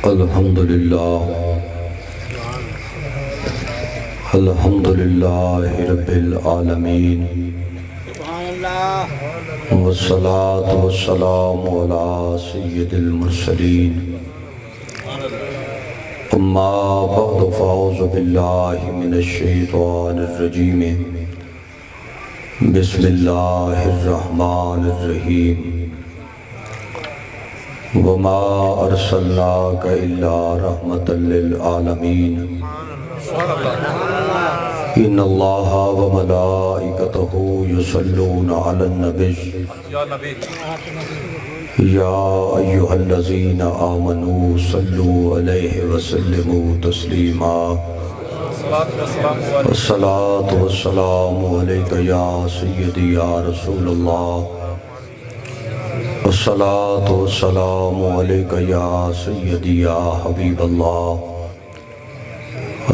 अल्हम्दुलिल्लाह अल्हम्दुलिल्लाहि रब्बिल आलमीन वस्सलातु वस्सलामु अला सय्यिदिल मुरसलीन अम्मा बअद फ़अऊज़ु बिल्लाहि मिनश शैतानिर रजीम बिस्मिल्लाहिर रहमानिर रहीम वमा अर्सलनाका इल्ला रहमतल लिल आलमीन इन्नल्लाहा व मलाइकतहु युसल्लूना अलन नबी या अय्युहल्लज़ीना आमनू सल्लू अलैहि वसल्लिमू तस्लीमा अस्सलातु वस्सलामु अलैका या सय्यदी या रसूलल्लाह अस्सलातु वस्सलामु अलैका या सय्यदी या हबीबल्लाह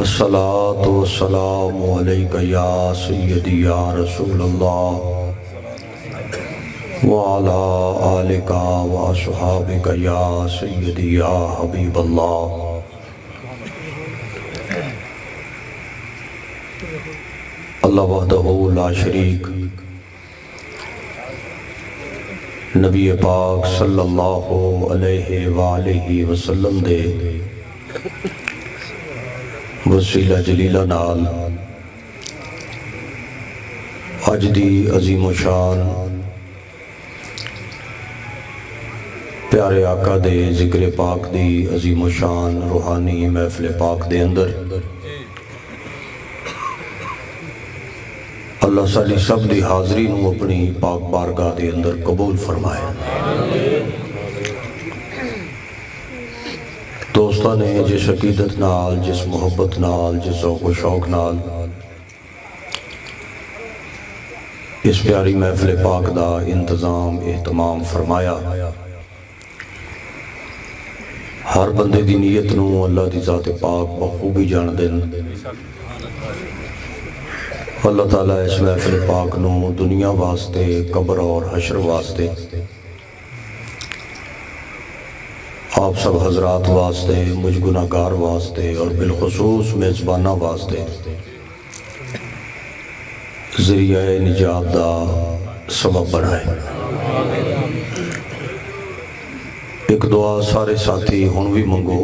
अस्सलातु वस्सलामु अलैका या सय्यदी या रसूलल्लाह व अला आलिका व अस्हाबिका या सय्यदी या हबीबल्लाह। अल्लाह वहदहु ला शरीक नबी पाक सल्लल्लाहु अलैहि वालिहि वसल्लम दे वसीला जलीला नाल अज दी अजीमो शान प्यारे आका दे जिक्र पाक दी अजीमो शान रूहानी महफिल पाक दे अंदर अल्लाह साडी सब दी हाज़री नूं अपनी पाक बारगाह दे अंदर कबूल फरमाए। दोस्तां ने जिस अकीदत नाल, जिस मुहब्बत नाल, जिस ज़ौक़ व शौक़ नाल इस प्यारी महफिल पाक दा इंतज़ाम एहतमाम फरमाया, हर बंदे दी नीयत नूं अल्लाह दी ज़ात पाक बखूबी जानदे न। अल्लाह ताला इस महफिल पाक नूं दुनिया वास्ते, कब्र और हशर वास्ते, आप सब हजरात वास्ते, मुझ गुनाहगार वास्ते और बिलखुसूस मेज़बाना वास्ते ज़रिया निजात दा सबब बनाए। एक दुआ सारे साथी हुण भी मंगो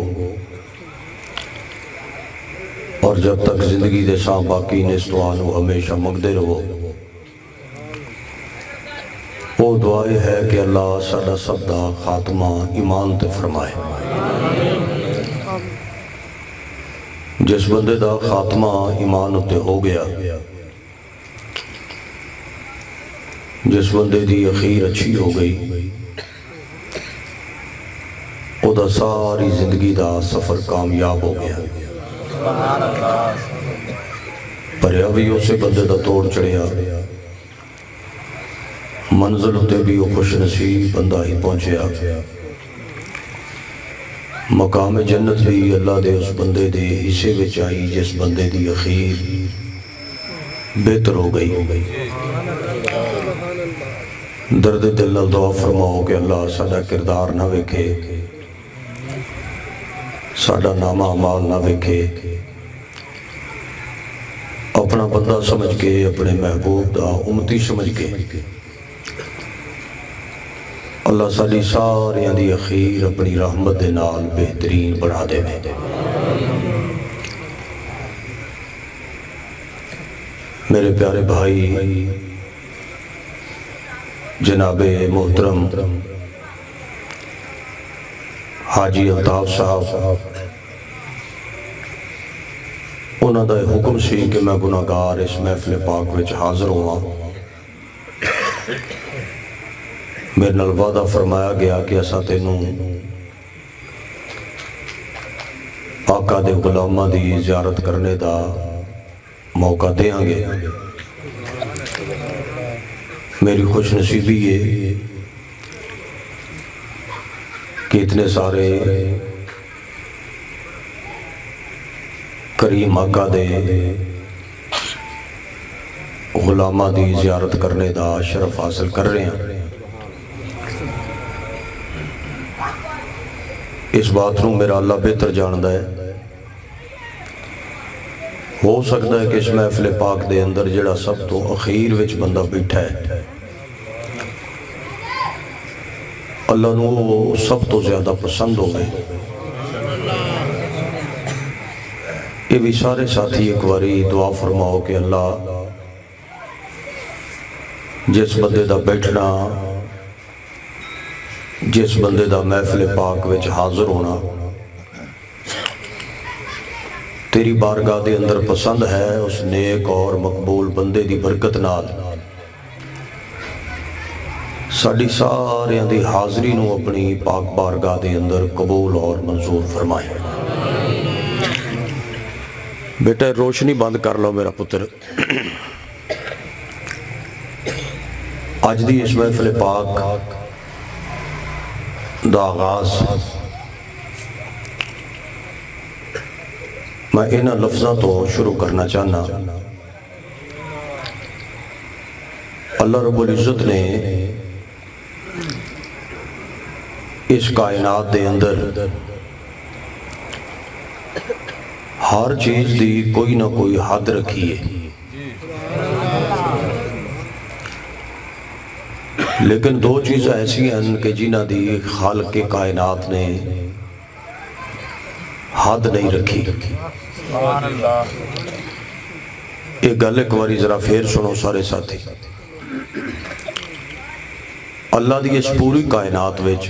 और जब तक जिंदगी दे सां बाकी ने इस दुआ नूं हमेशा मंगते रहो। वो दुआ है कि अल्लाह साडा सब दा खात्मा ईमान ते फरमाए। जिस बंदे दा खात्मा ईमान उत्ते हो गया, जिस बंदे दी अखीर अच्छी हो गई, ओदा सारी जिंदगी दा सफर कामयाब हो गया। पर अभी उसे बंदे दा तोड़ चढ़िया, मंजिल उत्ते भी वो खुश नसीब बंदा ही पहुंचया। मकाम जन्नत भी अल्लाह दे उस बंदे दे हिस्से विच आई जिस बंदे दी अखीर बेहतर हो गई। दर्द दिल नाल दुआ फरमाओ कि अल्लाह साडा किरदार ना वेखे, साडा नामा अमाल ना वेखे, अपना बंदा समझ के, अपने महबूब दा उम्मती समझ के अल्लाह साडी सारियां दी अखीर अपनी रहमत दे नाल बेहतरीन बना देवे। मेरे प्यारे भाई जनाबे मोहतरम हाजी अल्ताफ साहब, उन्हों का हुक्म सी कि मैं गुनाहगार इस महफिल पाक विच हाज़र होवां। मेरे नाल वादा फरमाया गया कि असां तैनूं आका दे गुलामां दी ज़ियारत करने का मौका देंगे। मेरी खुश नसीबी है कि इतने सारे करीम आका दे गुलामां दी ज़ियारत करने का शरफ हासिल कर रहे हैं। इस बात को मेरा अल्लाह बेहतर जानता है। हो सकता है कि इस महफिल पाक के अंदर जिहड़ा सब तो अखीर विच बंदा बैठा है अल्लाह नूं वो सब तो ज़्यादा पसंद हो गए। ये भी सारे साथी एक बारी दुआ फरमाओ कि अल्लाह जिस बंदे दा बैठना, जिस बंदे दा महफिल पाक विच हाज़र होना तेरी बारगाह दे अंदर पसंद है, उस नेक और मकबूल बंदे दी बरकत नाल साड़ी सारियां दी हाज़री नूं अपनी पाक बारगाह दे अंदर कबूल और मंजूर फरमाए। बेटा रोशनी बंद कर लो मेरा पुत्र। अज दी इस महफिल पाक दा आगाज मैं इन्हां लफ्ज़ों तो शुरू करना चाहना। अल्लाह रब्बुल इज़्ज़त ने इस कायनात दे अंदर हर चीज़ की कोई ना कोई हद रखी है, लेकिन दो चीज़ां ऐसियां हैं कि जिन्हां दी खालिक के कायनात ने हद नहीं रखी। एक गल एक बारी जरा फिर सुनो सारे साथी। अल्लाह की इस पूरी कायनात विच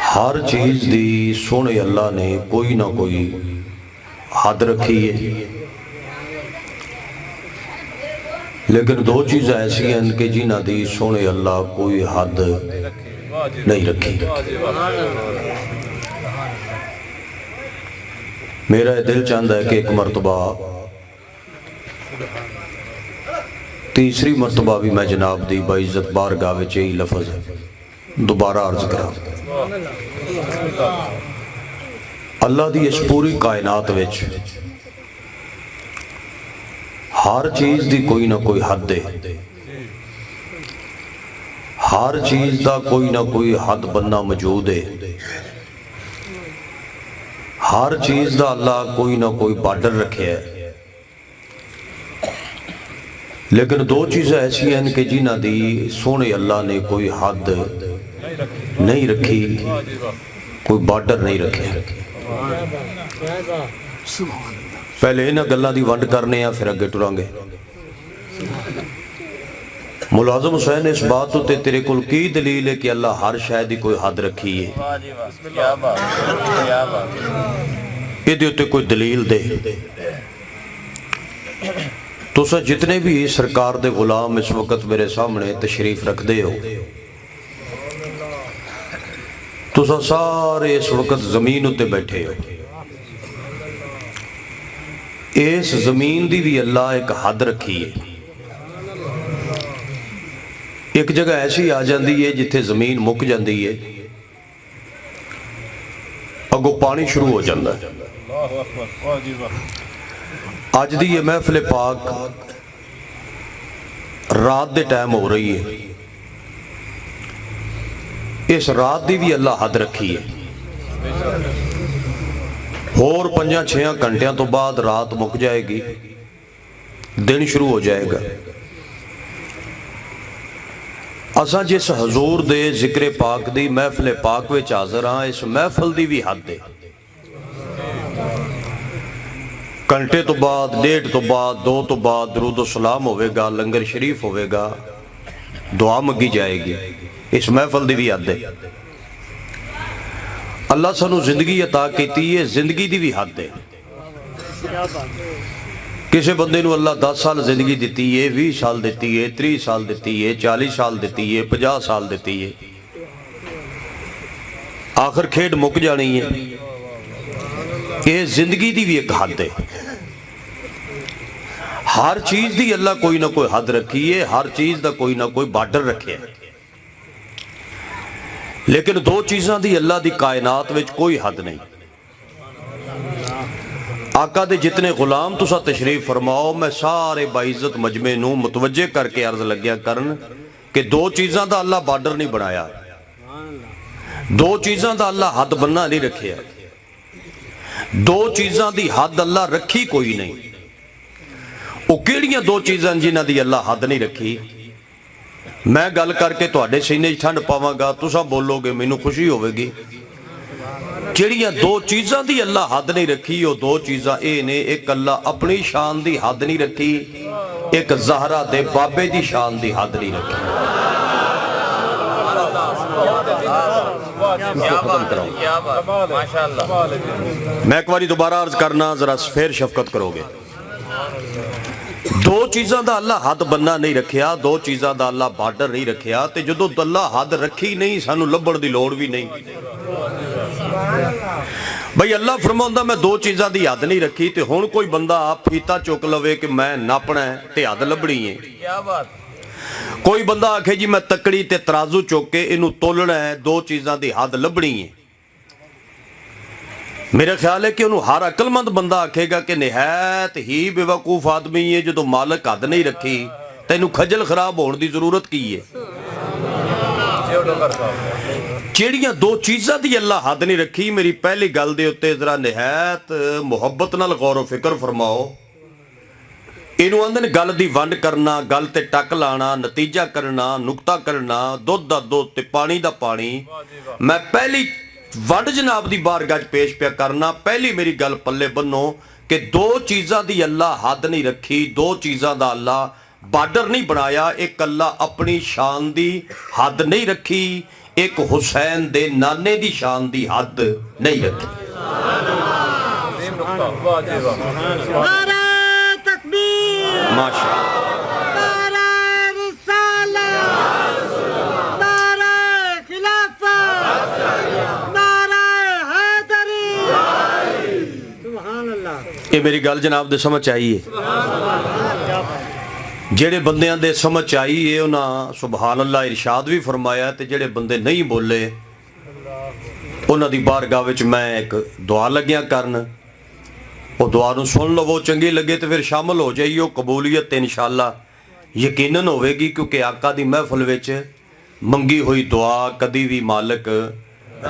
हर चीज़ की सोने अल्लाह ने कोई ना कोई हद रखी है, लेकिन दो चीज़ां ऐसियां हैं कि जिन्हां दी सोने अल्लाह कोई हद नहीं रखी। मेरा दिल चाहता है कि एक मरतबा, तीसरी मरतबा भी मैं जनाब दी बाइज़्ज़त बारगाह विच यही लफज दोबारा अर्ज करा। अल्लाह दी इस पूरी कायनात विच हर चीज़ की कोई ना कोई हद है, हर चीज़ का कोई ना कोई हद बनना मौजूद है, हर चीज़ का अल्लाह कोई ना कोई बार्डर रखे है। लेकिन दो चीज़ां ऐसियां हैं कि जिन्हां दी सोने अल्लाह ने कोई हद नहीं रखी, कोई बार्डर नहीं रखे। पहले इन्हां गल्लां दी वंड करने आ, फिर अगे टुरांगे। मुलाज़िम हुसैन इस बात उत्ते तेरे कोल की दलील है कि अल्लाह हर शय दी कोई हद रखी है? इहदे उत्ते कोई दलील दे। तुसां जितने भी सरकार दे गुलाम इस वक्त मेरे सामने तशरीफ रखते हो, तुसां सारे इस वक्त जमीन उत्ते बैठे हो। इस जमीन दी भी अल्लाह एक हद रखी है। एक जगह ऐसी आ जाती है जिथे जमीन मुक जाती है, अगों पानी शुरू हो जाता है। अज दी ये महफिल पाक रात दे टाइम हो रही है। इस रात की भी अल्लाह हद रखी है। होर 5-6 घंटिया तो बाद रात मुक जाएगी, दिन शुरू हो जाएगा। असा जिस हजूर दे जिक्र पाक दी महफिल पाक विच हाज़र हाँ, इस महफिल दी भी हद है। घंटे तो बाद, 1.5 तो बाद, 2 तो बाद दरूद सलाम होवेगा, लंगर शरीफ होवेगा, दुआ मंगी जाएगी। इस महफिल दी भी हद है। अल्लाह सानू जिंदगी अता कीती है, जिंदगी दी भी हद है। किसी बंदे नू अल्लाह 10 साल जिंदगी दी है, 20 साल दी है, 30 साल दी है, 40 साल दी है, 50 साल दी है। आखिर खेड मुक जानी है। ये जिंदगी की भी एक हद है। हर चीज की अल्लाह कोई ना कोई हद रखी है, हर चीज का कोई ना कोई बार्डर रखे है। लेकिन दो चीज़ों की अल्लाह की कायनात में कोई हद नहीं। आका दे जितने गुलाम तुसा तशरीफ फरमाओ, मैं सारे बाइज़्ज़त मजमे नू मुतवज्जे करके अर्ज लग्या करन कि दो चीज़ों का अल्लाह बार्डर नहीं बनाया। दो चीज़ों का अल्लाह हद बन्ना नहीं रखिया, दो चीज़ों की हद अल्लाह रखी कोई नहीं। वो किहड़ियां दो चीज़ां जिन्हां दी अल्लाह हद नहीं रखी? मैं गल करके तुहाडे सीने ठंड पावांगा, तुसां बोलोगे, मैनू खुशी होवेगी। जिहड़ियां दो चीज़ां दी अल्लाह हद नहीं रखी, वो दो चीज़ां ये ने, एक अल्लाह अपनी शान दी हद नहीं रखी, एक ज़हरा दे बाबे दी शान दी हद नहीं रखी। मैं एक बार दोबारा अर्ज करना, जरा फिर शफकत करोगे। दो चीज़ों का अल्लाह हद बन्ना नहीं रखिया, दो चीज़ों का अल्लाह बार्डर नहीं रखिया, तो जो अल्लाह हद रखी नहीं, सानू लभण की लोड़ भी नहीं। भाई अल्लाह फरमाउंदा मैं दो चीज़ों की हद नहीं रखी, तो हुण कोई बंदा फीता चुक लवे कि मैं नापना है ते हद लभणी है। कोई बंदा आखे जी मैं तकड़ी ते तराजू चुक के इनू तोलना है, दो चीज़ों की हद लभणी है। मेरा ख्याल है कि उन्होंने हर अकलमंद बंदा आखेगा कि निहायत ही बेवकूफ आदमी है जो मालक हद नहीं रखी, तेनू खजल खराब होने की जरूरत की है। ਜਿਹੜੀਆਂ दो चीज़ों की अल्लाह हद नहीं रखी, मेरी पहली गल दे उत्ते जरा निहायत मुहब्बत नाल गौर फिक्र फरमाओ। इनू आंदे ने गल दी वंड करना, गल ते टक लाना, नतीजा करना, नुकता करना, दुध दा दुध ते पानी दा पानी। मैं पहली वंड जनाब दी बारगाह पेश पिया करना। पहली मेरी गल पल्ले बन्नो कि दो चीज़ों की अल्लाह हद नहीं रखी, दो चीज़ों का अल्लाह बार्डर नहीं बनाया। एक अल्लाह अपनी शान की हद नहीं रखी, एक हुसैन दे नाने दी शान दी हद नहीं रखी। माशा ये मेरी गल जनाब दे समझ आई है। जेड़े बंदियां दे समझ आई है उन्हें सुबहान अल्लाह इरशाद भी फरमाया, तो जेड़े बंदे नहीं बोले उन्हां दी बारगाह विच मैं एक दुआ लग्या करन। वो दुआ नूं सुन लवो, चंगी लगे तो फिर शामिल हो जाइयो। कबूलियत इंशाअल्लाह यकीनन होवेगी, क्योंकि आका दी महफिल विच मंगी हुई दुआ कदी भी मालिक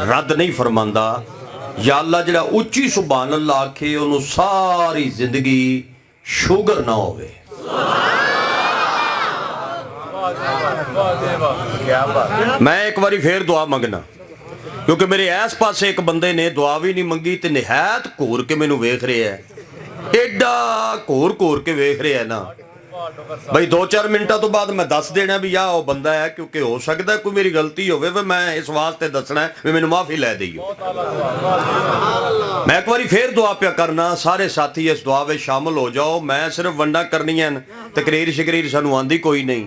रद्द नहीं फरमांदा। या अल्लाह जिहड़ा उच्ची सुबहान अल्लाह आखे उन्होंने सारी जिंदगी शुगर ना होवे। मैं एक बारी फिर दुआ मंगना, क्योंकि मेरे आस पास एक बंदे ने दुआ भी नहीं मंगी, तो निहायत घूर के मैनू वेख रहा है, एडा घूर घूर के वेख रहा है ना। भाई 2-4 मिनटों तो बाद मैं दस देना भी आ वो बंदा है, क्योंकि हो सकता है कोई मेरी गलती होवे, मैं इस वास्ते दसना है भी मैनू माफ़ी लै दईओ। मैं एक बारी फिर दुआ पिया करना, सारे साथी इस दुआ में शामिल हो जाओ। मैं सिर्फ वंडा करनियां, तकरीर शकरीर सानू आंदी कोई नहीं।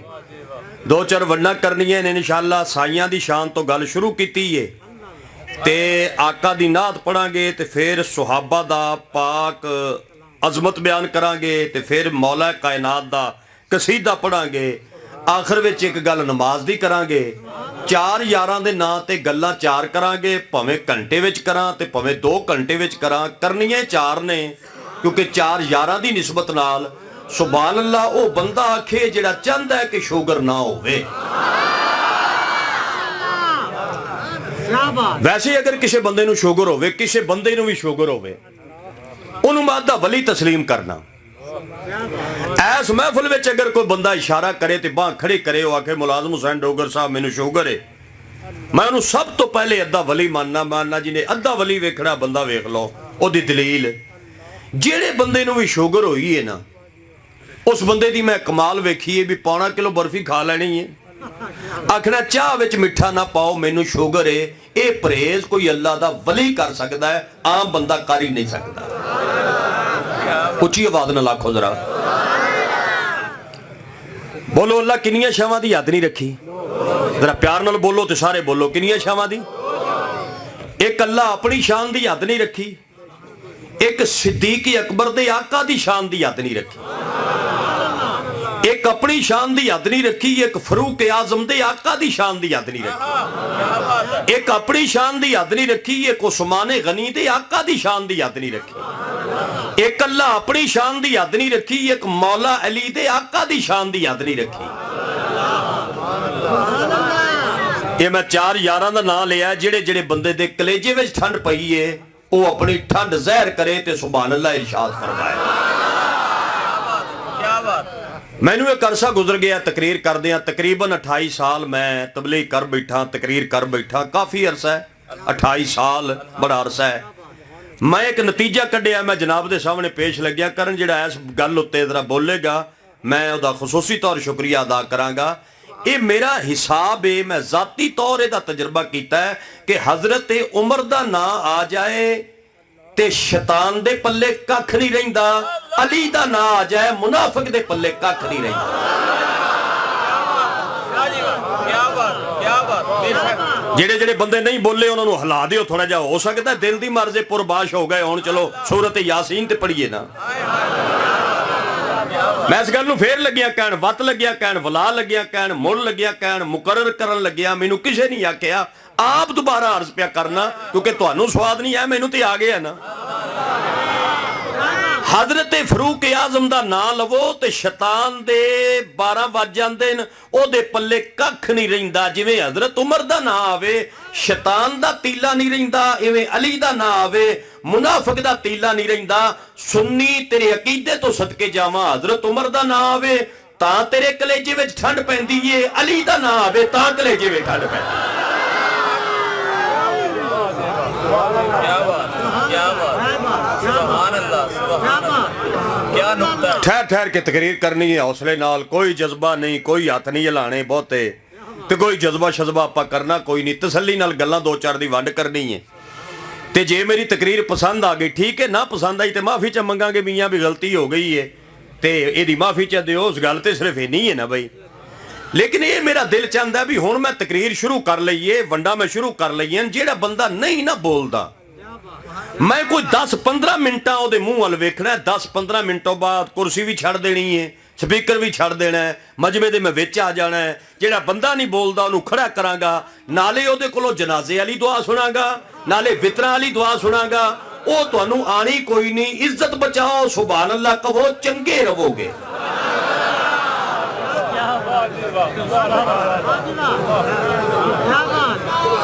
2-4 वंडा करनियां इंशाअल्लाह। साइयां दी शान तो गल शुरू की है, ते आका दी नात पढ़ांगे, तो फिर सुहाबा दा पाक अजमत बयान करांगे, तो फिर मौला कायनात दा कसीदा पढ़ांगे। आखिर विच एक गल नमाज दी करांगे। 4 यारां दे नां ते गल्लां 4 करांगे, भावें घंटे विच करां ते भावें 2 घंटे विच करां, करनियां 4 ने, क्योंकि 4 यारां दी निस्बत नाल सुभान अल्लाह वो बंदा आखे जिहड़ा चाहता है कि शुगर ना होवे। वैसे अगर किसी बंदे नूं शुगर होवे, किसी बंदे नूं भी शुगर होवे, उन्होंने मादा वली तस्लीम करना। ऐस महफिल विच अगर कोई बंदा इशारा करे तो बांह खड़ी करे, वो आखे मुलाजम हुसैन डोगर साहब मैनू शुगर है, मैं उन्होंने सब तो पहले अद्धा वली मानना जिन्हें अद्धा वली वेखना बंदा वेख लो। ओदी दलील जेड़े बंदे नूं भी शुगर होई है ना, उस बंदे दी मैं कमाल वेखी है भी 1.25 किलो बर्फी खा लेनी है, आखना चाह विच मिठा ना पाओ मैनू शुगर है। ये परहेज कोई अल्लाह दा वली कर सकता है, आम बंदा कर ही नहीं सकता। उच्ची आवाज नाल आखो जरा, बोलो अल्लाह किन्नियां शावां दी हद नहीं रखी। जरा प्यार नाल बोलो तो सारे बोलो, किन्नियां शावां दी। एक अल्लाह अपनी शान दी हद नहीं रखी, एक सिद्दीक अकबर दे आका दी शान दी हद नहीं रखी, एक अपनी शान दी हद नहीं रखी, एक फरूक आजम दे आका दी शान दी हद नहीं रखी, एक अपनी शान दी हद नहीं रखी, एक उस्मान गनी दे आका दी शान दी हद नहीं रखी, एक अल्लाह अपनी शान दी हद नहीं रखी, एक मौला अली दे आका दी शान दी हद नहीं रखी। ये मैं 4 यारां दा नाम लिया जेड़े जेड़े बंदे दे कलेजे विच ठंड पई है वो अपनी ठंड ज़हर करे ते सुभान अल्लाह इरशाद फरमाए। क्या बात। मैनू एक अरसा गुजर गया तकरीर करदे तकरीबन 28 साल मैं तबलीग कर बैठा, तकरीर कर बैठा, काफ़ी अरसा है 28 साल, बड़ा अरसा है। मैं एक नतीजा कढ़िया मैं जनाब के सामने पेश लग्या करन, जिहड़ा इस गल उत्ते जरा बोलेगा मैं उसका खसूसी तौर शुक्रिया अदा करांगा। ये मेरा हिसाब है, मैं जाती तौर इहदा तजर्बा किया है कि हजरत उमर दा ना आ जाए ते शैतान दे पल्ले कख नहीं रहिंदा, अली दा ना आ जाए मुनाफिक दे पल्ले कख नहीं रहिंदा। जेड़े जेड़े बंदे नहीं बोले उन्होंने हिला दिओ थोड़ा जा, हो सकता दिल दी मर्ज़े पुरबाश हो गए हुण, चलो सूरत यासीन ते पढ़िए ना। मैं इस गल नूं फेर लग्या कहण, वत लग्या कहण, वला लग्या कहण, मुड़ लग्या कहण, मुकर्रर करन लग्या, मैनूं किसे नहीं आख्या, आप दोबारा अर्ज पिया करना क्योंकि तुहानूं स्वाद नहीं है, मैनूं ते आ गया ना। हजरत फरूक आजम दा नाम लवो ते शैतान दे 12 वज जांदे न, ओदे पल्ले कख नहीं रहिंदा। जिवें हजरत उमर दा नाम आवे शैतान दा तीला नहीं रहिंदा, इवें अली दा नाम आवे मुनाफिक दा तीला नहीं रहिंदा। सुन्नी तेरे अकीदे तो सदके जावां, हजरत उमर दा नाम आवे तां तेरे कलेजे विच ठंड पैंदी है, अली दा नाम आवे तां कलेजे विच ठंड पैंदी। ठहर ठहर के तकरीर करनी है, हौसले नाल, कोई जज्बा नहीं, कोई हथ नहीं हिलाने बहुते ते कोई जज्बा शज्बा आपा करना कोई नहीं, तसल्ली नाल गल्लां 2-4 दी वंड करनी है। ते जे मेरी तकरीर पसंद आ गई ठीक है, ना पसंद आई तो माफ़ी च मंगांगे मियाँ भी गलती हो गई है ते इहदी माफ़ी च दिओ, उस गल ते सिर्फ इन्नी है ना बई। लेकिन ये मेरा दिल चाहता भी हुण मैं तकरीर शुरू कर लईए, वंडा मैं शुरू कर लईए। जेड़ा बंदा नहीं ना बोलदा मैं कोई 10-15 मिनटां ਉਹਦੇ ਮੂੰਹ ਵੱਲ ਵੇਖਣਾ, 10-15 ਮਿੰਟੋਂ ਬਾਅਦ ਕੁਰਸੀ ਵੀ ਛੱਡ ਦੇਣੀ ਹੈ, ਸਪੀਕਰ ਵੀ ਛੱਡ ਦੇਣਾ ਹੈ, ਮਜਮੇ ਦੇ ਮੈਂ ਵਿੱਚ ਆ ਜਾਣਾ ਹੈ। ਜਿਹੜਾ ਬੰਦਾ ਨਹੀਂ ਬੋਲਦਾ ਉਹਨੂੰ ਖੜਾ ਕਰਾਂਗਾ, ਨਾਲੇ ਉਹਦੇ ਕੋਲੋਂ ਜਨਾਜ਼ੇ ਵਾਲੀ ਦੁਆ ਸੁਣਾਂਗਾ, ਨਾਲੇ ਵਿਤਰਾਂ ਵਾਲੀ ਦੁਆ ਸੁਣਾਂਗਾ। ਉਹ ਤੁਹਾਨੂੰ ਆਣੀ ਕੋਈ ਨਹੀਂ, ਇੱਜ਼ਤ ਬਚਾਓ, ਸੁਭਾਨ ਅੱਲਾਹ ਕਹੋ, ਚੰਗੇ ਰਹੋਗੇ।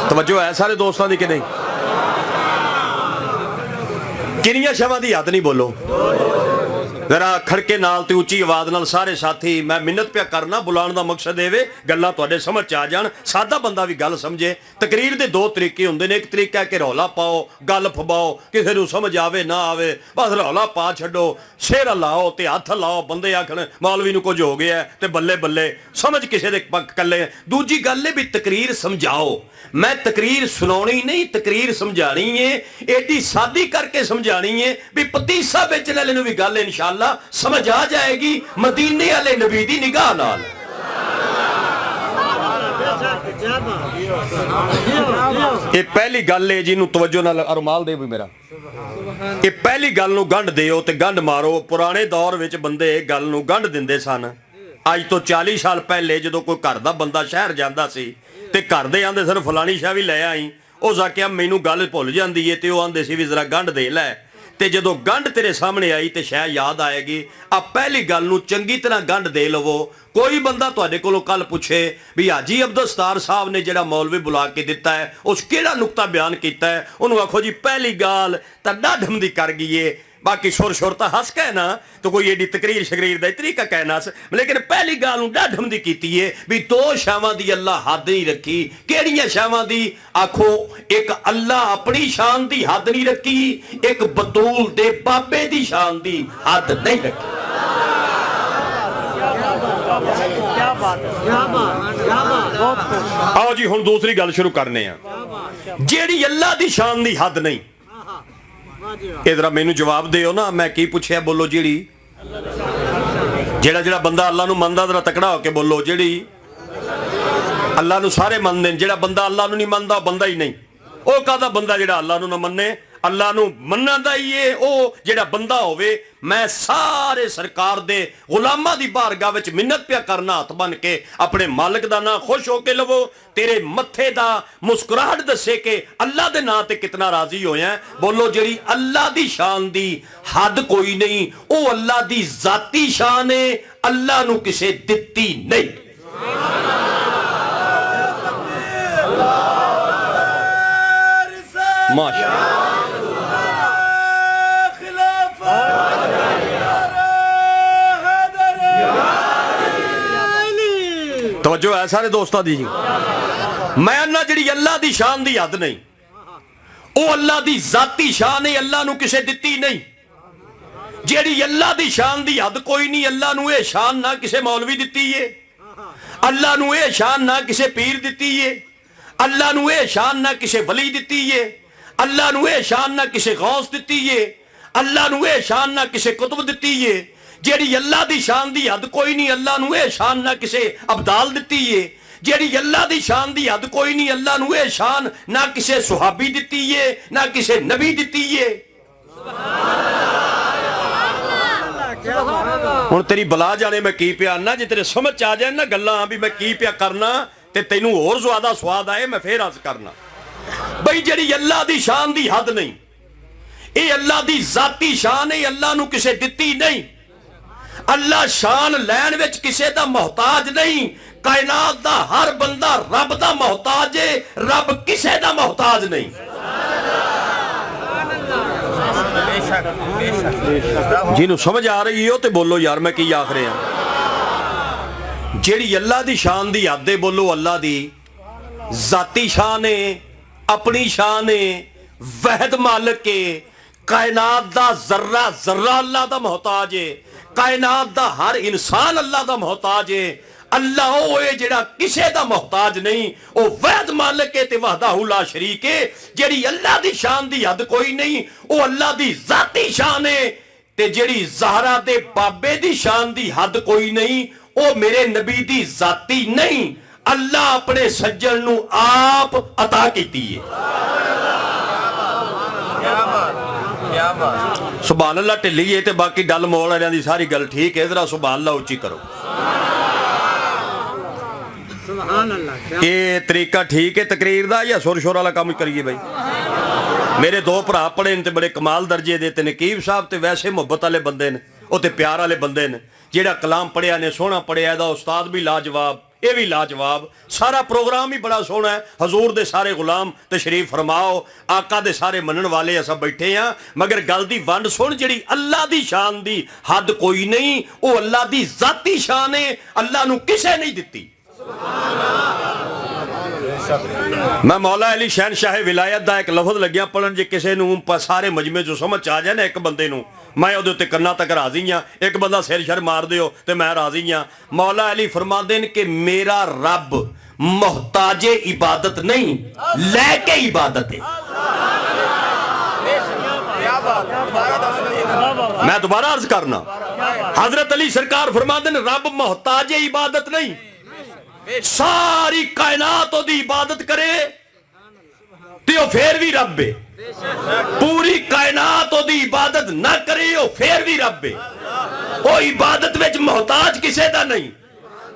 तवज्जो है सारे दोस्तों की कि नहीं? किनियां शवां दी हद नहीं बोलो जरा खड़के नाल ते उच्ची आवाज नाल सारे साथी। मैं मिन्नत पिया करना, बुलाने का मकसद ये गल्लां तुहाडे समझ च आ जाण, सादा बंदा भी गल समझे। तकरीर दे 2 तरीके हुंदे ने, एक तरीका है कि रौला पाओ, गल फबाओ, किसी नूं समझ आवे ना आवे बस रौला पा छड्डो, सिर लाओ ते हथ लाओ, बंदे आखण मौलवी नूं कुछ हो गया ते बल्ले बल्ले समझ किसी दे पक्ष कल्ले। दूजी गल है भी तकरीर समझाओ, मैं तकरीर सुनाउणी नहीं, तकरीर समझानी है, एडी सादी करके समझानी है भी पतीसा बेचने वाले नूं भी गल इंशाअल्लाह समझ आ जाएगी मदीने वाले नबी दी निगाह नाल। ये पहली गल है जिन्हों तवज्जो नाल अरमाल दे भी मेरा, ये पहली गल नूं गंढ दिओ ते गंढ मारो। पुराने दौर विच बंदे गल नूं गंढ दिंदे सन। अज तो 40 साल पहले जो कोई घर का बंदा शहर जाता सी ते घर दे आंदे सर फलानी शाह भी लै आई, उस आख्या मैनू गल भुल जाती है तो वह आंदे सी भी जरा गंढ दे लै, ते जदों गंढ तेरे सामने आई तो शायद याद आएगी। आ पहली गल नूं चंगी तरह गंढ दे लवो। कोई बंदा तुहाडे कोलों कल पुछे भी हाजी अब्दुल सत्तार साहब ने जिहड़ा मौलवी बुला के दिता है उस किहड़ा नुकता बयान किया है, उन्होंने आखो जी पहली गाल तां डाढम दी कर गई है, बाकी सुर सुर तो हस कहना तो कोई एडी तकरीर शकरीर का तरीका कहना, लेकिन पहली गाल डाढम दी कीती है भी 2 शावां दी अल्लाह हद नहीं रखी। केड़ियां शावां दी? आखो एक अल्लाह अपनी शान दी हद नहीं रखी, एक बतूल दे बाबे दी शान दी हद नहीं रखी। आओ जी हुण दूसरी गल शुरू करने आ। जेड़ी अल्लाह दी शान दी हद नहीं, इधर मैनू जवाब दिओ ना, मैं की पूछया बोलो। जेड़ी जेड़ा जेड़ा बंदा अल्लाह नू मनदा जरा तकड़ा होके बोलो। जेड़ी अल्लाह नू सारे मनदे ने, जेड़ा बंदा अल्लाह नू नहीं मनदा बंदा ही नहीं। ਉਹ ਕਾਹਦਾ ਬੰਦਾ ਜਿਹੜਾ ਅੱਲਾ ਨੂੰ ਨਾ ਮੰਨੇ, ਅੱਲਾ ਨੂੰ ਮੰਨਣ ਦਾ ਹੀ ਏ ਉਹ ਜਿਹੜਾ ਬੰਦਾ ਹੋਵੇ। मैं सारे सरकार दे गुलामां दी बारगाह विच मिन्नत पिया करना हथ बन के अपने मालिक दा नाम खुश होके लवो। तेरे मत्थे दा मुस्कुराहट दसे के अल्लाह दे नाम ते कितना राजी होया। बोलो जेड़ी अल्लाह दी शान दी हद कोई नहीं, वो अल्लाह दी जाती शान है, अल्लाह नू किसे दित्ती नहीं। तवज्जो है सारे दोस्तों दी जी। मैं ना जी अल्लाह की शान की हद नहीं, वो अल्लाह की जाती शान है, अल्लाह नू किसे दिती नहीं। जेड़ी अल्लाह की शान की हद कोई नहीं, अल्लाह नू ये शान ना किसे मौलवी दिती है, अल्लाह नू ये शान ना किसे पीर दिती है, अल्लाह नू ये शान ना किसे वली दिती है, अल्लाह नू ये शान ना किसे गौस दिती है, अल्लाह नू ये शान ना किसे कुतुब दिती है। जेड़ी अल्लाह की शान की हद कोई नहीं, अल्लाह नू ये शान ना किसे अब्दाल दिती है। जेड़ी अल्लाह की शान की हद कोई नहीं, अल्लाह नू ये शान ना किसे सुहाबी दिती है, ना किसे नबी दिती है। हुण तेरी बला जाने मैं की पिया ना, जे तेरे समझ आ जाए ना गल्लां भी मैं की पिया करना ते तैनू होर ज्यादा स्वाद आए, मैं फिर अर्ज करना बई जेड़ी अल्लाह की शान की हद नहीं, ये अल्लाह की जाती शान है, अल्लाह नू किसे दिती नहीं। अल्लाह शान लैन विच किसे दा मोहताज नहीं। कायनात दा हर बंदा रब दा मोहताज है, रब किसे दा मोहताज नहीं। जिन्हों समझ आ रही हो तो बोलो यार मैं की आख रहा। जेड़ी अल्लाह दी शान दी हद है, बोलो अल्लाह दी जाती शान है, अपनी शान है, वहद मालिक है। कायनात दा जर्रा जर्रा अल्लाह दा मोहताज है, कायनात दा हर इंसान अल्लाह दा मोहताज है। अल्लाह वो है जेड़ा किसे दा मोहताज नहीं, वो वहद मालिक है ते वहदाहु ला शरीक है। जेड़ी अल्लाह दी शान दी हद कोई नहीं, वो अल्लाह दी जाती शान है। ते जेड़ी ज़हरा दे बाबे दी शान दी हद कोई नहीं, वो मेरे नबी दी जाती नहीं। अल्लाह अपने सज्जन नू आप अता कीती है। सुभान अल्लाह ढिली है ते बाकी डल मोल वालियां दी सारी गल ठीक है। जरा सुभान अल्लाह उच्ची करो। ये तरीका ठीक है तकरीर दा या सुर शोर वाला काम करिए भाई? मेरे दो भरा पढ़े ने ते बड़े कमाल दर्जे दे ते नकीब साहब ते वैसे मुहब्बत वाले बंदे ने, वो ते प्यार वाले बंदे ने। जेड़ा कलाम पढ़िया ने सोहना पढ़िया, दा उस्ताद भी लाजवाब, ये भी लाजवाब। सारा प्रोग्राम ही बड़ा सोहना है। हजूर दे सारे गुलाम तशरीफ फरमाओ, आका दे सारे मनन वाले अस बैठे हैं। मगर गल दी वंड सुन, जेड़ी अल्लाह दी शान दी हद कोई नहीं, वो अल्लाह दी जाती शान है, अल्लाह नू किसे नहीं दिती। मैं मौला अली शहनशाह विलायत दा एक लफज लग्या पढ़न, जे किसी नू सारे मजमे चो समझ आ जाए ना एक बंदे नू, मैं उहदे उत्ते कन्ना तक राजी हाँ। एक बंदा सिर शर मार दिओ ते मैं राजी हाँ। मौला अली फरमांदे ने कि मेरा रब मोहताजे इबादत नहीं, लैके इबादत है। मैं दोबारा अर्ज करना, हजरत अली सरकार फरमांदे ने रब मोहताजे इबादत नहीं, सारी कायनात ओदी इबादत करे ते फिर भी रब है। पूरी कायनात ओदी इबादत ना करे ओ फिर भी रब है। ओ इबादत विच मोहताज किसे दा नहीं।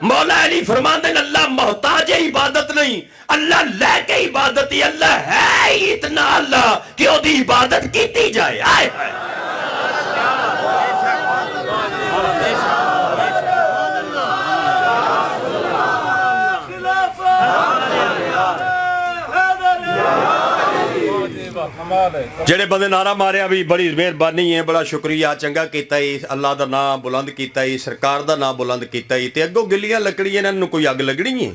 मौला अली फरमांदे ने अल्लाह मोहताज है इबादत नहीं, अल्लाह लेके इबादत ही। अल्लाह है ही इतना अल्लाह कि ओदी इबादत कीती जाए। आए हाय जेड़े बंदे नारा मारिया भी बड़ी मेहरबानी है, बड़ा शुक्रिया, चंगा कीता ही। अल्लाह दा नाम बुलंद कीता ही, सरकार दा नाम बुलंद कीता ही। ते अगों गिलियां लकड़ियां इन्हां नूं कोई अग लगनी है?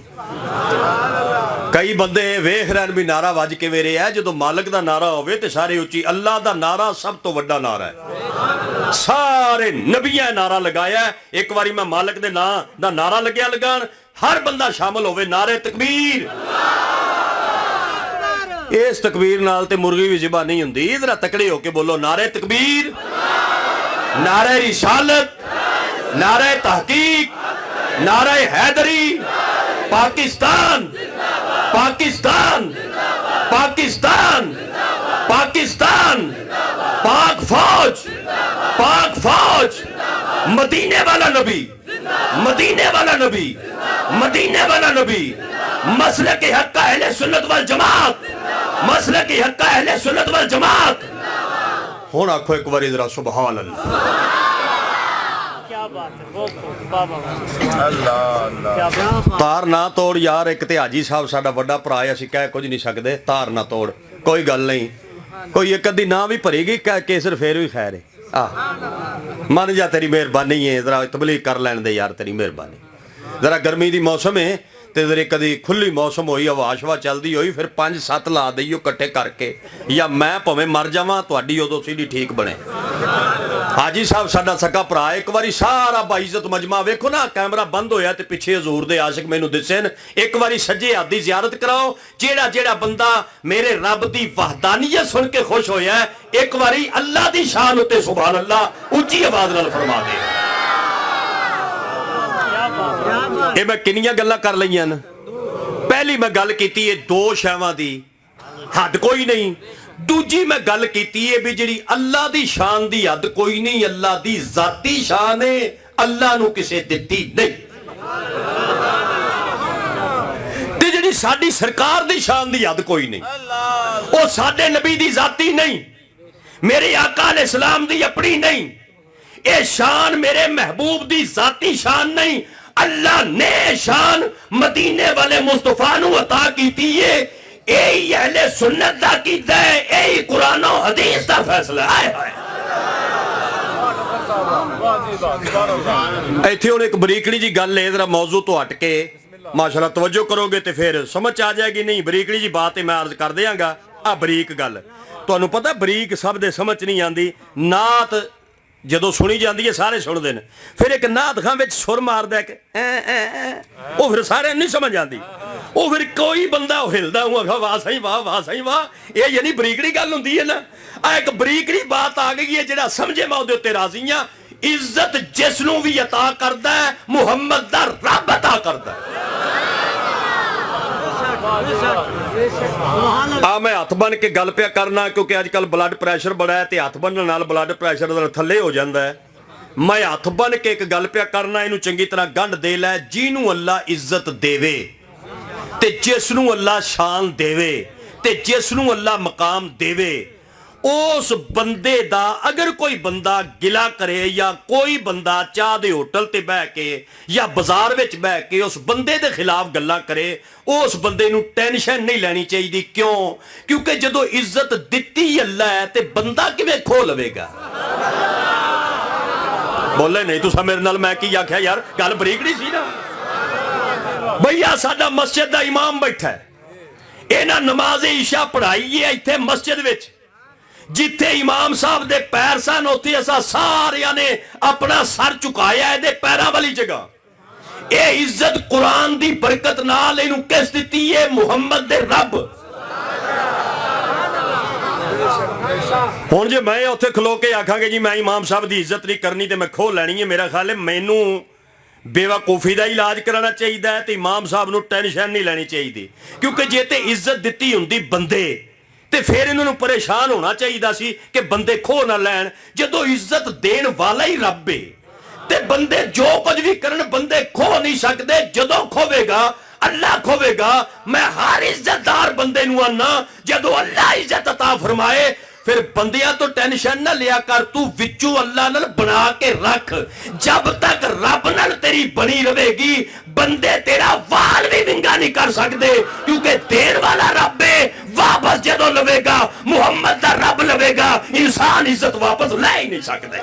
कई बंदे वेख रहे भी नारा वज के वेरे है। जो मालिक दा नारा होवे ते सारे उच्ची। अल्लाह दा नारा सब तो वड्डा नारा है। सारे नबियां नारा लगाया। एक बारी मैं मालिक दे नां दा नारा लग्या लगान, हर बंदा शामिल होवे, नारे तकबीर। इस तकबीर नाल ते मुर्गी भी ज़िबा नहीं हुंदी। जरा तकड़े होके बोलो नारे तकबीर, नारे रिसालत, नारे तहकीक, नारे हैदरी। पाकिस्तान पाकिस्तान पाकिस्तान पाकिस्तान, पाक फौज, पाक फौज। मदीने वाला नबी, मदीने वाला नबी, मदीने वाला नबी। मसले के हक का अहले सुन्नत वल जमात, मसले की हक का अहले सुन्नत वल जमात। हुण आखो एक बारी जरा सुभान अल्लाह। क्या बात है, अल्लाह। तार ना तोड़ यार, एक ते हाजी साहब साडा वड्डा भरा है, असीं कह कुछ नहीं सकदे। तार ना तोड़, कोई गल नहीं। कोई एक अद्धी ना भी भरेगी केसर फिर भी खैर है। मन जा तेरी मेहरबानी है, जरा तबलीग कर लैन दे यार, तेरी मेहरबानी। जरा गर्मी की मौसम है तो जरा कभी खुली मौसम हुई, हवा शवा चलती हुई, फिर 5-7 ला दईओ कट्ठे करके, या मैं भावें मर जावां तुहाडी उदों सीढ़ी ठीक बने। हाजी साहब साडा सका भरा एक बारी सारा बाइज्जत मजमा वेखो ना, कैमरा बंद होया ते पिछे हजूर दे आशिक मैनू दिसे न, एक बारी सज्जे हाथ दी जियारत कराओ। जेड़ा जेड़ा बंदा मेरे रब दी वहदानियत सुन के खुश होया, एक बारी अल्लाह दी शान उत्ते सुभान अल्लाह उच्ची आवाज नाल फरमा दे। ये मैं किनियां गल्लां कर लईयां न। पहली मैं गल कीती है दो शैवां दी, हद कोई नहीं। दूजी मैं गल कीती है भी जिहड़ी अल्लाह दी शान दी हद कोई नहीं, अल्लाह दी जाती शान है, अल्लाह नू किसे दित्ती नहीं। ते जिहड़ी साडी सरकार दी शान दी हद कोई नहीं, वो साडे नबी दी जाती नहीं, मेरे आका अलैहिस्सलाम दी अपनी नहीं। ये शान मेरे महबूब दी जाती शान नहीं, अल्लाह ने शान मदीने वाले मुस्तफा नू अता कीती है। यही अहले सुन्नत दा कीता है, यही कुरान और हदीस दा फैसला है। इत्थे हुण एक बरीकड़ी जी गल है, जरा मौजू तो हट के माशाअल्लाह तवज्जो करोगे तो फिर समझ आ जाएगी। नहीं बरीकड़ी जी बात है मैं अर्ज कर देंगा। आ बरीक गल तुहानू पता, बरीक सब दे समझ नहीं आती। नात जदों सुनी जाती है सारे सुनते हैं, फिर एक नात खां विच सुर मारदा कि वो फिर सारे नहीं समझ आती। वो फिर कोई बंदा हिलदा हुआ वाह सही वाह वाह सही वाह, ये यानी बरीकड़ी गल हुंदी है ना। आ एक बरीकड़ी बात आ गई है, जिहड़ा समझे मैं उहदे उत्ते राजी हां। इज्जत जिसनूं भी अता करदा है, मुहम्मद दा रब अता करदा है। मैं हथ बन के गल पिया करना, क्योंकि अजकल ब्लड प्रैशर बड़ा है, तो हथ बनने नाल ब्लड प्रैशर थले हो जाता है। मैं हथ बन के एक गल पिया करना, इनू चंगी तरह गंढ दे लै। जिनू अल्लाह इज्जत देवे ते जिसनू अल्लाह शान देवे ते जिसनू अल्लाह मकाम देवे, उस बंदे दा अगर कोई बंदा गिला करे, या कोई बंदा चाह दे होटल ते बह के या बाजार विच बह के उस बंदे दे खिलाफ गल्लां करे, उस बंदे नू टेंशन नहीं लैनी चाहिए। क्यों? क्योंकि जदों इज्जत दित्ती अल्लाह है ते बंदा किवें खो लवेगा। बोले नहीं तुसा मेरे नाल, मैं की आख्या यार, गल बरीकड़ी सी ना। भैया साडा मस्जिद दा इमाम बैठा है, इन्हां नमाज इशा पढ़ाई है इत्थे मस्जिद विच। जिथे इमाम साहब दे पैर सन उत्थे असां सारियां ने अपना सर झुकाया इहदे पैरां वाली जगह। ये इज्जत कुरान दी बरकत नाल इहनूं किस दित्ती है? मुहम्मद दे रब। हुण जे मैं उत्थे खलो के आखांगे जी मैं इमाम साहब दी इज्जत नहीं करनी ते मैं खो लैनी है, मेरा ख्याल है मैनू बेवकूफी का इलाज कराना चाहिए है, तो इमाम साहब नूं टेंशन नहीं लैनी चाहिए। क्योंकि जे ते इज्जत दित्ती हुंदी बंदे ते फिर इन्होंने परेशान होना चाहिए सी कि बंदे खो ना लैन। जदों इज्जत देन वाला ही रब है ते बंदे जो कुछ भी करन बंदे खो नहीं सकते। जदों खोवेगा अल्लाह खोवेगा। मैं हर इज्जतदार बंदे नूं आना, जदों अल्लाह इज्जत अता फरमाए फिर बंदियां तो टेंशन ना लिया कर, तू विचों अल्लाह नाल बना के रख। जब तक रब नाल तेरी बनी रहेगी बंदे तेरा वाल भी विंगा नहीं कर सकते, क्योंकि देर वाला रब है। वापस जदों लवेगा मुहम्मद दा रब लवेगा, इंसान इज्जत वापस ले ही नहीं सकते।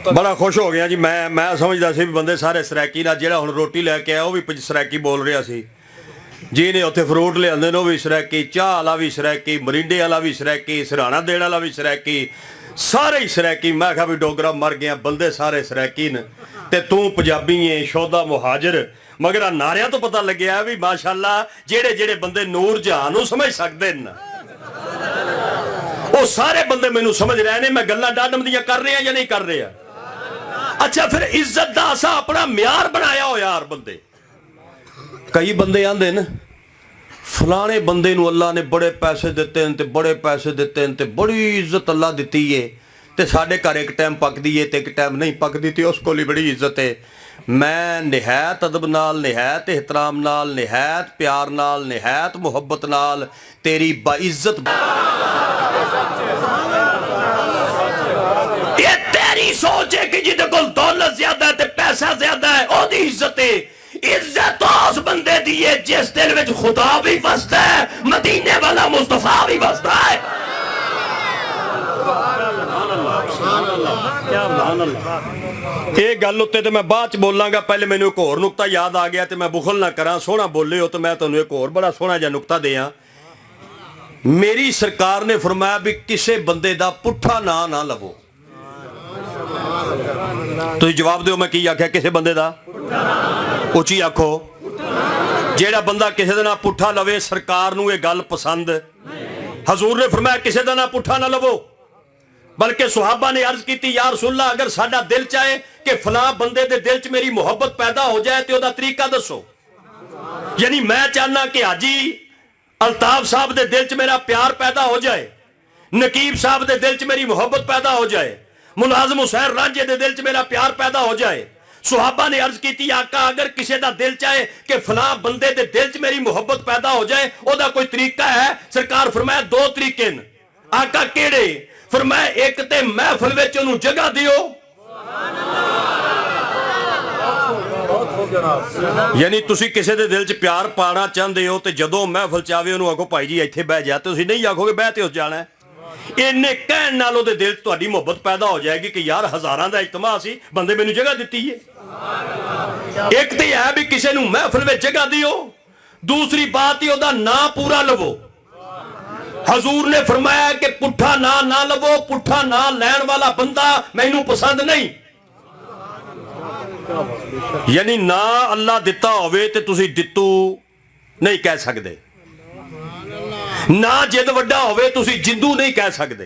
बड़ा खुश हो गया जी। मैं समझदा सी भी बंदे सारे सरैकी ना, जेड़ा हुण रोटी लैके आया वो भी सरैकी बोल रहा सी जी ने। उत्थे फ्रूट लिआंदे ने वो भी सरैकी, चाह वाला भी सरैकी, मरिंडे वाला भी सरैकी, सिरहाना देण वाला भी सरैकी, सारे ही सरैकी। मैं कहा भी डोगरा मर गया, बंदे सारे सरैकी न ते तू पंजाबी है शोधा मुहाजिर। मगर नारियां तो पता लग्या भी माशाअल्लाह जेड़े जेड़े बंदे नूर जहान नूं समझ सकदे न वो सारे बंदे मैनू समझ रहे ने। मैं गल्लां डाडम दियां कर रहा या नहीं कर रहा? अच्छा फिर इज्जत दा असां अपना म्यार बनाया हो यार। बंदे कई बंदे आंदे न फलाने बंदे नू अल्लाह ने बड़े पैसे दिते हैं ते बड़े पैसे दिते हैं ते बड़ी इज्जत अल्लाह दिती है ते साडे घर एक टाइम पकदी है ते एक टाइम नहीं पकदी ते उस कोल ही बड़ी इज्जत है। मैं निहायत अदब नाल, निहायत एहतराम नाल, निहायत प्यार नाल, निहायत मुहब्बत नाल तेरी बाइज्जत ये तेरी सोच है कि जिदे कोल दौलत ज्यादा है ते पैसा ज्यादा है ओदी इज्जत है। इज्जत उस बंदे दी है जिस दिल विच खुदा भी वसदा है, मदीने वाला मुस्तफा भी वसदा है। ये गल उत्ते तो मैं बाद च बोलांगा, पहले मैनू एक होर नुकता याद आ गया तो मैं बुखल ना करा, सोहना बोले हो तो मैं तुहानू एक होर बड़ा सोहना जिहा नुकता दें। मेरी सरकार ने फरमाया भी किसी बंदे दा पुट्ठा ना ना लवो। तुसीं जवाब दिओ मैं की आख्या, किसी बंदे दा उची आखो। जेड़ा बंदा किसी दा ना पुट्ठा लवे सरकार नू ये गल पसंद। हजूर ने फरमाया किसी दा ना पुट्ठा ना लवो, बल्कि सुहाबा ने अर्ज की या रसूलल्लाह अगर साडा दिल चाहे कि फलां बंदे दे दिल च मेरी मुहब्बत पैदा हो जाए तो ओदा तरीका दसो। यानी मैं चाहना कि हाजी अल्ताफ साहब दे दिल च मेरा प्यार पैदा हो जाए, नकीब साहब दे दिल च मेरी मुहब्बत पैदा हो जाए, मुलाजिम हुसैन रांझे दे दिल च मेरा प्यार पैदा हो जाए। सुहाबा ने अर्ज की आका अगर किसी का दिल चाहे कि फलां बंदे दे दिल च मेरी मुहब्बत पैदा हो जाए ओदा कोई तरीका है? सरकार फरमाया दो तरीके न। आका केड़े? फरमाया एक ते महफिल विच ओनू जगह दियो, यानी तुसी किसी दे दिल च प्यार पाना चाहते हो तो जदों महफिल च आवे ओनू आखो भाई जी इत्थे बह जा, तुसी नहीं आखोगे बह ते उस जाना है। इन्ने कहण नाल ओहदे दिल च तुहाडी मुहब्बत पैदा हो जाएगी कि यार हज़ारां दा इज्तिमा सी, बंदे मैनू जगह दित्ती है। एक तो है भी किसी नू महफिल में जगह दियो, दूसरी बात ही ओहदा नां पूरा लवो। हजूर ने फरमाया कि पुट्ठा ना ना लवो, पुट्ठा ना लैण वाला बंदा मैनू पसंद नहीं। यानी ना अल्लाह दिता होवे ते तुसी दित्तू नहीं कह सकते, ना जिद वड्डा होवे तुसी जिंदू नहीं कह सकते।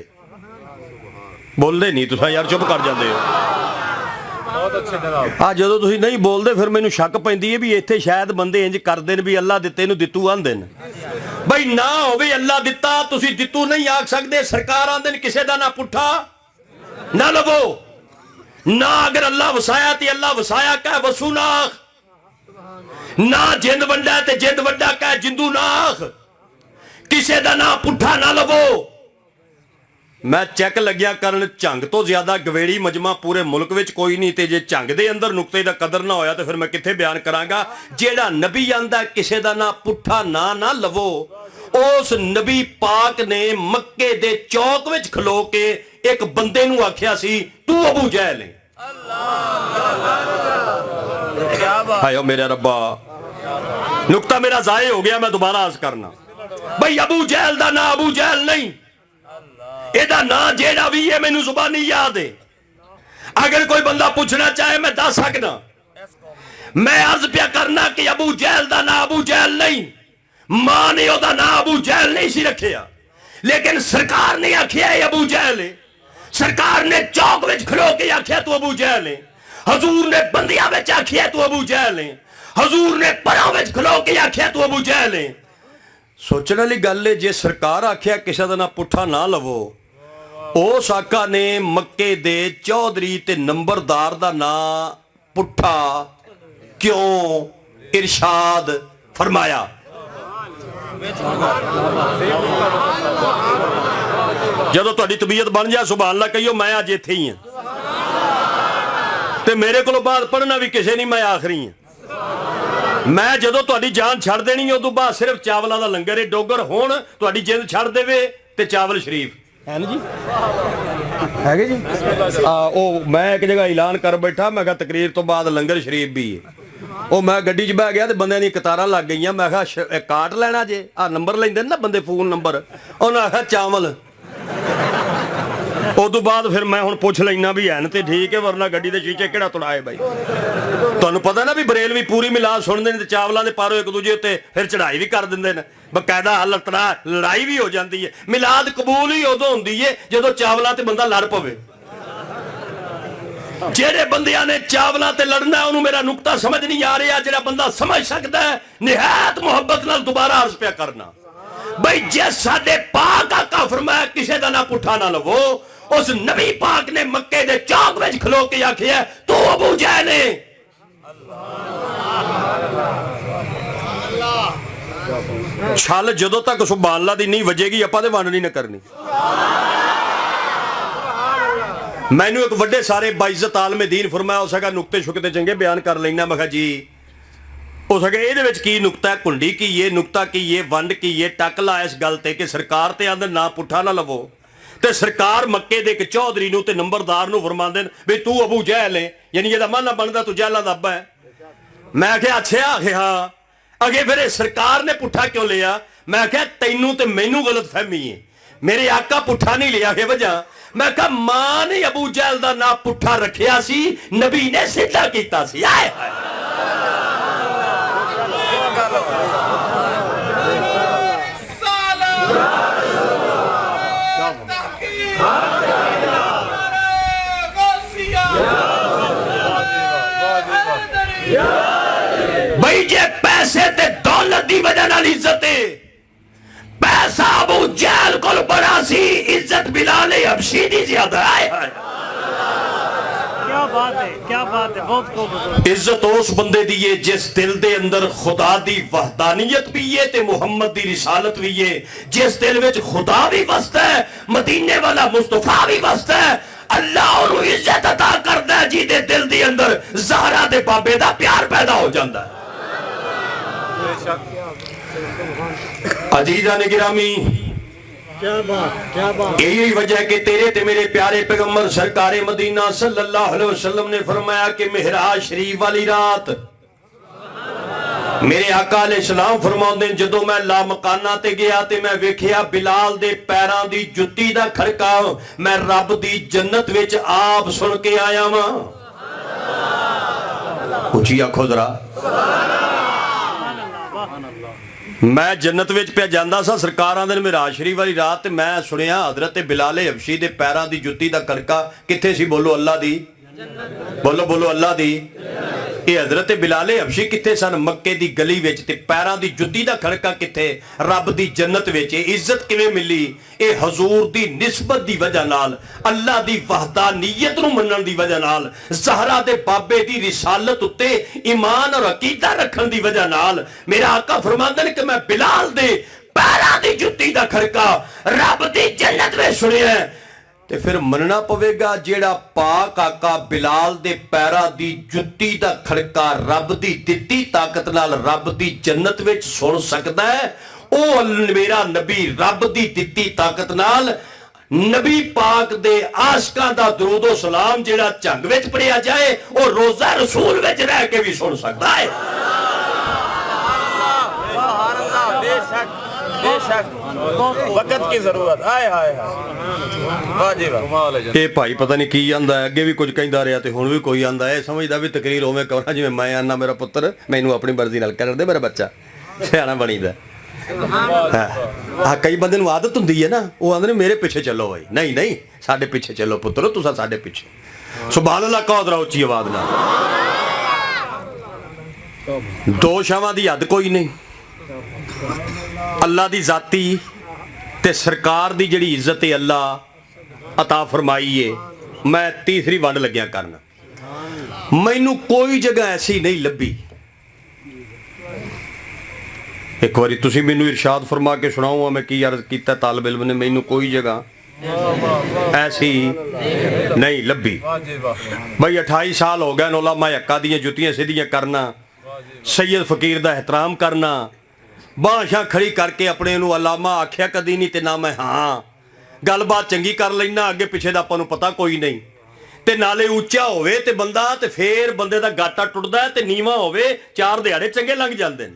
बोलते नहीं तुसा यार, चुप कर जाते हो। जो तुसी नहीं बोलते फिर मैनू शक पैंदी है भी इत्थे शायद बंदे इंज करदे ने भी अल्लाह दिते नू दित्तू आंदे ने। भाई ना होवे अल्लाह दिता तुसी दित्तू नहीं आख सकते। सरकार आंदे ने किसे दा ना पुट्ठा ना लवो, ना अगर अल्लाह वसाया ते अल्लाह वसाया कह वसू ना आख, ना जिंद वड्डा ते जिंद वड्डा कह जिंदू ना आख, किसे दा ना पुट्ठा ना लवो। मैं चैक लग्या करन झंग तो ज्यादा गवेड़ी मजमा पूरे मुल्क विच कोई नहीं, ते जे झंग दे अंदर नुक्ते दा कदर ना होया तो फिर मैं कित्थे बयान करांगा। जेड़ा नबी आंदा किसे दा ना पुट्ठा ना ना लवो, उस नबी पाक ने मक्के दे चौक विच खलो के एक बंदे नू आख्या सी तू अबू जहल है। हायो मेरे रब्बा, नुक्ता मेरा जाये हो गया, मैं दोबारा अर्ज करना। भाई अबू जहल दा ना अबू जहल नहीं, एदा ना जेड़ा भी है मैनू जुबानी याद है। अगर कोई बंदा पूछना चाहे मैं दस सकना। मैं अर्ज पिया करना कि अबू जहल दा ना अबू जहल नहीं, मां ने ओदा ना अबू जहल नहीं सी रखिया, लेकिन सरकार ने आखिया अबू जहल है। सरकार ने चौक विच खलो के आखिया तू अबू जहल है। हजूर ने बंदियां विच आखिया तू अबू जहल है। हजूर ने परां विच खलो के आखिया तू अबू जहल है। सोचने वाली गल है, जे सरकार आखिया किसी दा ना पुट्ठा ना लवो, उस आका ने मक्के दे चौधरी ते नंबरदार दा ना पुट्ठा क्यों इरशाद फरमाया? जदों तुहाडी तबीयत बन जाए सुभान अल्लाह कहियो मैं अज इत्थे ही हां, ते मेरे कोलों बाद पढ़ना भी किसे नहीं, मैं आखरी हां। मैं जदों तुहाडी जान छड़ देनी उदों बाद सिर्फ चावलों का लंगर है। डोगर होण तुहाडी जिंद छड़ देवे ते चावल शरीफ है ना जी, है जी। मैं एक जगह ऐलान कर बैठा, मैं तकरीर तो बाद लंगर शरीफ भी है। मैं गड्डी च बह गया तो बंदे दी कतारां लग गई। मैं कहा कार्ड लेना जे, नंबर लेंदे ना बंदे फोन नंबर, उन्हें आखा चावल। उदों बाद फिर मैं हुण पुछ लैना भी है तो ठीक है, वरना गड्डी के शीशे किहड़ा तुड़ाए बाई। तुहानूं पता ना भी बरेलवी पूरी मिलाद सुनते हैं, चावलों के पारों एक दूजे उत्ते फिर चढ़ाई भी कर देंगे, बकायदा लड़ाई भी हो जाती है। मिलाद कबूल ही उदों होंदी है जदों चावलों ते बंदा लड़ पवे। जेड़े बंदियां ने चावलों ते लड़ना उन्होंने मेरा नुकता समझ नहीं आ रहा। जेड़ा बंदा समझ सकता है निहायत मुहब्बत नाल दोबारा अर्ज पिया करना। भाई जे साडे पाक आका फरमाया किसे दा ना पुट्ठा ना लवो, उस नबी पाक ने मक्के दे चौक विच खलो के आखिया तू अबू जहल है। छल जदों तक सुभान अल्लाह दी नहीं वजेगी आपां ते वंड नहीं करनी। मैनू एक वड्डे सारे बाइज्जत आलमे दीन फरमाया, हो सका नुकते शुकते चंगे बयान कर लेना। मैं कहा जी हो सके ये की नुकता है, कुंडी की ये नुकता की ये वंड की ये टक ला इस गल ते कि सरकार ते आंदे ना पुठा ना लवो, ते सरकार मक्के दे एक चौधरी नूं ते नंबरदार नूं फरमांदे भी तू अबू जहल है, यानी ये माना बनता तू जहला दा अब्बा है। मैं क्या अच्छा आखे हाँ अगे फिर सरकार ने पुठा क्यों लिया? मैं क्या तैनू ते मैनू गलत फहमी है, मेरे आका पुठा नहीं लिया है वजह। मैं कहा मां ने अबू जहल दा ना पुठा रखिया सी, नबी ने सीधा कीता सी। आए भाई जे पैसे ते दौलत दी वजह नाल इज्जत है, पैसा अबू जहल कोल बड़ा सी, इज्जत बिलाल हबशी दी ज्यादा है। क्या बात है, क्या बात है, बहुत खूब। इज्जत उस बंदे दी है जिस दिल दे अंदर खुदा दी वहदानियत भी है ते मुहम्मद दी रिसालत भी है, जिस दिल विच खुदा भी वसदा है, मदीने वाला मुस्तफा भी वसदा है। अल्लाह उन्हें इज्जत अता करदा है जिहदे दिल दे अंदर ज़हरा दे बाबे दा प्यार पैदा हो जांदा है। अजीज़ान गिरामी, क्या बात यही वजह कि तेरे ते मेरे प्यारे पैगंबर सरकारे मदीना सल्लल्लाहु अलैहि वसल्लम ने फरमाया कि मेहराज शरीफ वाली रात मेरे आका अलैहिस्सलाम फरमाउंदे जदों मैं ला मकाना ते गया ते मैं वेखिया बिलाल दे पैरां दी जुत्ती दा खड़का मैं रब दी जन्नत विच आप सुन के आया वां। उची आखो जरा, मैं जन्नत विच पे जांदा सा, सरकार आंदे मेराज शरीफ वाली रात ते मैं सुनिया हजरत बिलाल हबशी दे पैरां दी जुत्ती दा खड़का किथे सी? बोलो अल्लाह दी, बोलो बोलो अल्लाह दी। ये हजरत बिलाल हबशी किथे सन? मक्के दी गली विच, ते पैरां दी जुत्ती दा खड़का किथे? रब दी जन्नत विच। इज्जत किवें मिली? ये हजूर दी निस्बत दी वजह नाल, अल्लाह दी वहदानियत नूं मनण दी वजह नाल, ज़हरा दे बाबे दी रिसालत उत्ते ईमान और अकीदा रखण दी वजह नाल। मेरा आका फरमांदे ने कि मैं बिलाल दे पैरां दी जुत्ती दा खड़का रब दी जन्नत विच सुनिया। ते फिर मनना पवेगा जेड़ा पाक आका बिलाल दे पैरां दी जुत्ती दा खड़का रब दी दित्ती ताकत नाल रब दी जन्नत विच सुन सकदा है, ओ मेरा नबी रब दी दित्ती ताकत नाल नबी पाक दे आशिकां दा दरूद ओ सलाम जेड़ा झंग विच पढ़िया जाए ओ रोजा रसूल विच रह के भी सुन सकदा है। बेशक बेशक वक्त की जरूरत। हाय हाय वाह जी वाह। ये भाई पता नहीं की आंदा है, अगे भी कुछ कहंदा रहा ते हुण भी कोई आंदा है, समझदा भी तकरीर उवें करा जिवें मैं आना मेरा पुत्र मैनू अपनी मर्जी नाल कर दे, मेरा बच्चा सियाणा बणीदा। हाँ कई बंदे नूं आदत हुंदी है ना, वो आंदे ने मेरे पीछे चलो भाई, नहीं नहीं साडे पीछे चलो पुत्रो, तुसां साडे पीछे। सुभान अल्लाह कहो जरा उच्ची आवाज़ नाल। दो शावां दी हद कोई नहीं, अल्लाह दी जाती ते सरकार दी जिहड़ी इज्जत है अल्लाह अता फरमाई है। मैं तीसरी वंड लग्या करना, मैनू कोई जगह ऐसी नहीं लभी। एक बारी तुसी मैनू इरशाद फरमा के सुनाओ मैं की अर्ज कीता तालिब इल्म ने, मैनू कोई जगह ऐसी नहीं लभी। भाई 28 साल हो गए उलमा हक्का दी जुत्तियां सीधियां करना, सैयद फकीर दा एहतराम करना, बांशां खड़ी करके अपने नूं अलामा आख्या कदी नहीं ते ना मैं हाँ गलबात चंगी कर लेना, अगे पिछे दा आपां नूं पता कोई नहीं, ते नाले उच्चा होवे ते बंदा ते फिर बंदे दा गाटा टुटदा है, ते नीवा होवे चार दिहाड़े चंगे लंघ जांदे ने।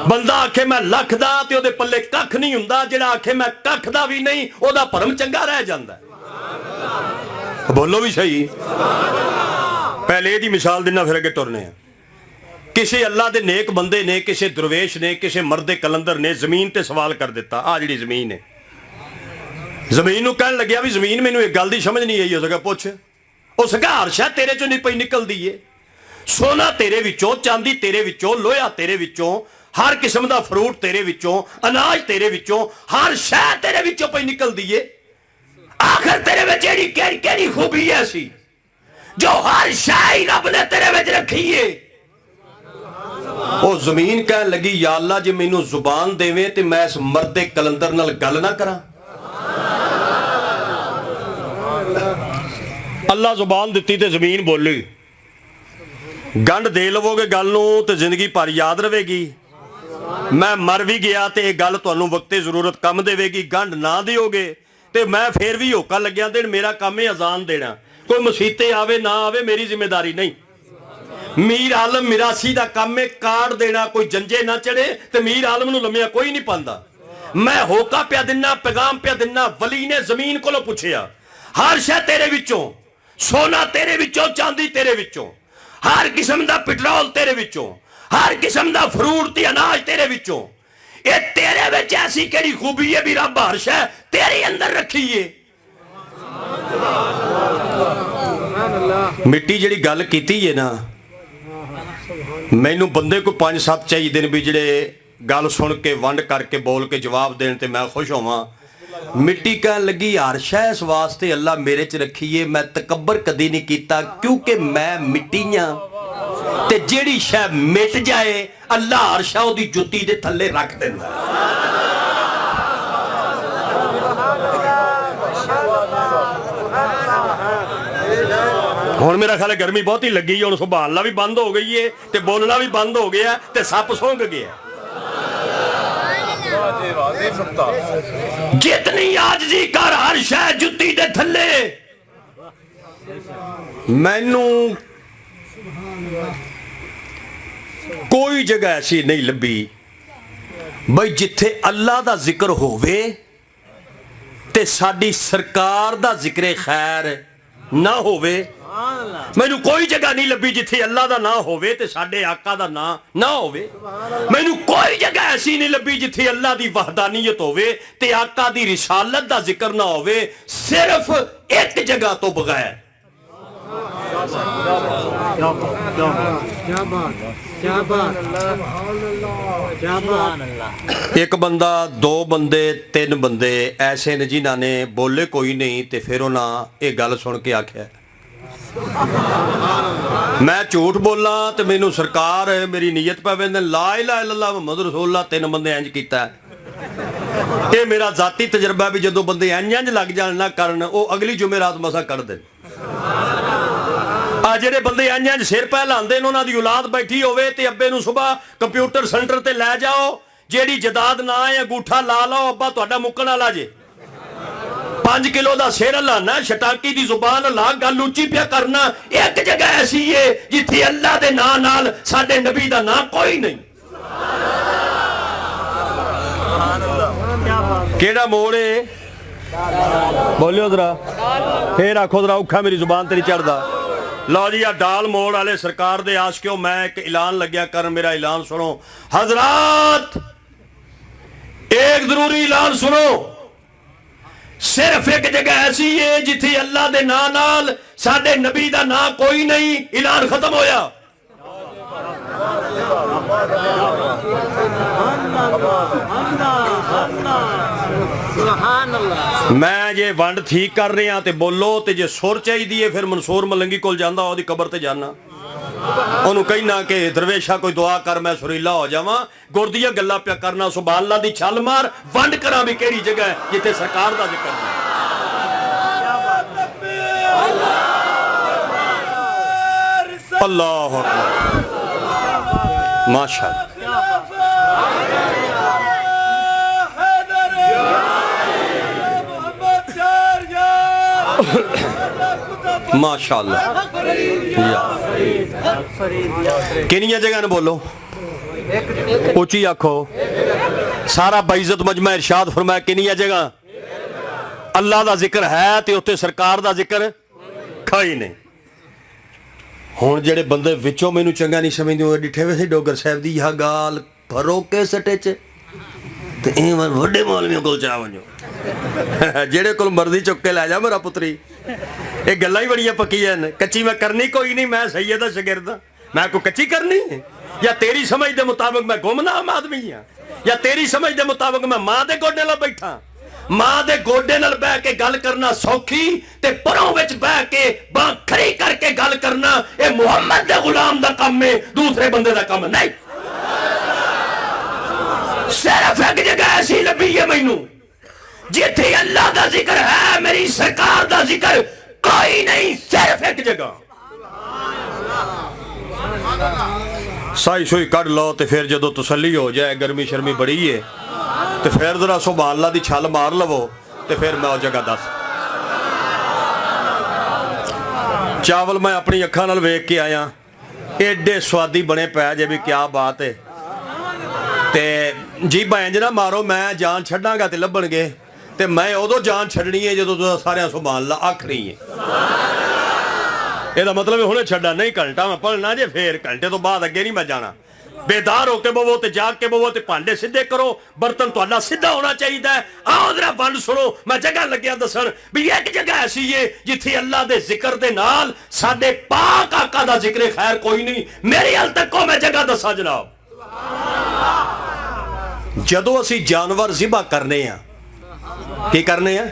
बंदा आखे मैं लख दा ते ओदे पल्ले कख नहीं हुंदा, जेड़ा आखे मैं कख दा भी नहीं ओदा भरम चंगा रह जांदा है। बोलो भी सही। पहले दी मिसाल दिना फिर अगे तुरने हैं। किसी अल्लाह दे नेक बंदे ने, किसी दरवेश ने, किसी मर्दे कलंदर ने जमीन ते सवाल कर दिता, आ जी जमीन है, जमीन नूं कहन लग्या भी जमीन मैनू एक गल दी समझ नहीं आई। उसका पुछ, उस हर शै तेरे चों नहीं पई निकलदी है, सोना तेरे विचों, चांदी तेरे विचों, लोहा तेरे विचों, हर किस्म दा फ्रूट तेरे विचों, अनाज तेरे विचों, हर शै तेरे विचों पई निकलदी है। आखिर तेरे विच जेहड़ी केहड़ी खूबी है सी जो हर शाही रब ने तेरे विच रखी है। वो जमीन कह लगी या अल्लाह जे मैनू जुबान देवे ते मैं इस मरदे कलंदर नाल गल ना करा। अल्लाह जुबान दिती ते जमीन बोली। गंढ दे लवोगे गल नूं ते जिंदगी भर याद रहेगी। मैं मर भी गया तो यह गल तुहानूं वक्ते जरूरत कम देवेगी। गंढ ना दिओगे तो मैं फिर भी होका लग्या देन, मेरा काम है अजान देना। कोई मुसीबत आवे ना आवे मेरी जिम्मेदारी नहीं। मीर आलम मिरासी का काम है कार्ड देना। कोई जंजे ना चढ़े तो मीर आलम नूं लम्मिया कोई नहीं पांदा। मैं होका पिया दिना, पैगाम पिया दिना। वली ने जमीन कोलों पुछया हर शै तेरे विचों, सोना तेरे विचों, चांदी तेरे विचों, हर किस्म का पेट्रोल तेरे विचों, हर किस्म का फ्रूट ते अनाज तेरे विचों। ये तेरे विच ऐसी केड़ी खूबी है भी रब हर शै तेरे अंदर रखी है। मिट्टी जिहड़ी गल कीती है ना, मैनू बंदे को 5-7 चाहिए भी जिहड़े गल सुन के वंड करके बोल के जवाब देन ते मैं खुश होवां। मिट्टी कह लगी हर शै इस वास्ते अल्लाह मेरे च रखी है, मैं तकबर कदी नहीं कीता क्योंकि मैं मिट्टी हां ते जेड़ी शै मिट जाए अल्लाह हर शै ओदी जुत्ती दे थल्ले रख दिंदा। हुण मेरा ख्याल है गर्मी बहुत ही लगी है, हुण संभालना भी बंद हो गई है ते बोलना भी बंद हो गया ते सप सौंग गया। जितनी आजजी कर हर शै जुत्ती दे थल्ले। मैनू कोई जगह ऐसी नहीं लभी बई जिथे अल्लाह दा जिक्र होवे ते साडी सरकार दा जिक्र खैर ना होवे। मैनू कोई जगह नहीं लभी जिथे अल्लाह दा ना होवे ते साडे आका दा ना ना होवे। मैनू कोई जगह ऐसी नहीं लभी जिथे अल्लाह दी वहदानियत होवे ते आका दी रिसालत दा जिक्र ना होवे, सिर्फ एक जगह तो बगैर। एक बंदा, दो बंदे, 3 बंदे ऐसे ने जिन्हां ने बोले कोई नहीं ते फिर उन्हां ये गल सुन के आख्या मैं झूठ बोला तो मैनू सरकार मेरी नीयत पै वेंदे ला इलाहा इल्लल्लाह मुहम्मद रसूलुल्लाह। 3 बंदे इंज कीता। ये मेरा जाती तजर्बा भी जो बंदे इंज लग जान ना करन वो अगली जुमेरात मसा कर देन। आ जेडे बंदे इंज सिर पै लांदे ने उन्हां दी औलाद बैठी होवे ते अब्बे नूं सुबह कंप्यूटर सेंटर ते लै जाओ, जेड़ी जदाद ना है अंगूठा ला लो, अब्बा तुहाडा मुक्कण वाला जे। 5 किलो का सिर हलाना, शटाकी की जुबान हला, गल उच्ची पिया करना। एक जगह ऐसी है जिथे अल्लाह दे नां नाल साडे नबी दा नां कोई नहीं। केड़ा मोड़ है बोलियो जरा, फिर आखो जरा, औखा मेरी जुबान तेरी चढ़दा। लो जी आ डाल मोड़ वाले सरकार दे आशिको मैं एक ऐलान लग्या कर, मेरा ऐलान सुनो हजरात, एक जरूरी ऐलान सुनो। सिर्फ एक जगह ऐसी है जिथे अल्लाह दे नां नाल साडे नबी दा नां कोई नहीं। ऐलान खत्म होया। मैं जे वंड ठीक कर रहा तो बोलो, तो जे सुर चाहिए फिर मंसूर मलंगी कोल जांदा, ओदी कबर ते जाना, ओनू कहना कि दरवेशा कोई दुआ कर मैं सुरीला हो जावां। गुरदियां गल्लां पिया करना, सुभान अल्लाह दी छल मार, वंड करा भी केड़ी जगह जिथे सरकार दा जिक्र नहीं। अल्लाह माशाअल्लाह माशाअल्लाह। किनिया जगह बोलो, ऊंची आखो, सारा बाइज्जत मजमा इरशाद फरमाया किनिया जगह अल्लाह दा जिक्र है ते उत्ते सरकार दा जिक्र खाई नहीं। हुण जेड़े बंदे विचों मैनू चंगा नहीं समझदे, वो डिठे वैसे डोगर साहब दी यह गाल भरो के सटे च ते वड्डे मौलवियों कोल जा वञो, जेड़े कोल मर्जी चुक के लै जा मेरा पुत्री। ये गल्लां ही बड़ियां पक्कियां ने, कच्ची मैं करनी कोई नहीं। मैं सैयद दा शागिर्द हां, मैं कोई कच्ची करनी है? या तेरी समझ के मुताबिक मैं गुमनाम आदमी हाँ, या तेरी समझ के मुताबिक मैं मां दे गोडे ला बैठा? मां दे गोडे नाल बह के गल करना सौखी ते परों विच बह के बांह खड़ी करके गल करना ये मुहम्मद दे गुलाम दा काम है, दूसरे बंदे दा काम नहीं। सिर्फ एक जगह ऐसी लभी है मैनू जिथे अल्लाह दा जिक्र है, मेरी सरकार दा जिक्र कोई नहीं, सिर्फ एक जगह। साई सुई कढ़ लो तो फिर जो तसल्ली हो जाए, गर्मी शर्मी बड़ी है तो फिर जरा सुभान अल्लाह दी छल मार लवो तो फिर मैं उस जगह दस। चावल मैं अपनी अखा नाल वेख के आया, एडे स्वादी बने पै जे भी क्या बात है। ते जी भैन ना मारो, मैं जान छड्डांगा ते लभणगे, ते मैं उदों जान छड्डनी है जो सारे सुभान अल्लाह आखनी है। ਇਹਦਾ मतलब ਹੁਣੇ ਛੱਡਾ नहीं, घंटा मैं पढ़ना जे, फिर घंटे तो बाद अगे नहीं मैं जाना। बेदार होके बवो ते जाग के बवो ते भांडे सीधे करो, बर्तन तुहाडा सीधा होना चाहिए। आओ जरा वंड सुनो, मैं जगह लग्या दसन भी एक जगह ऐसी है जिथे अल्लाह दे जिक्र दे नाल साडे पाक आका दा जिक्र खैर कोई नहीं। मेरी हल तक को मैं जगह दसा जनाब, जदों असी जानवर ज़िबा करने आ, की करने आ,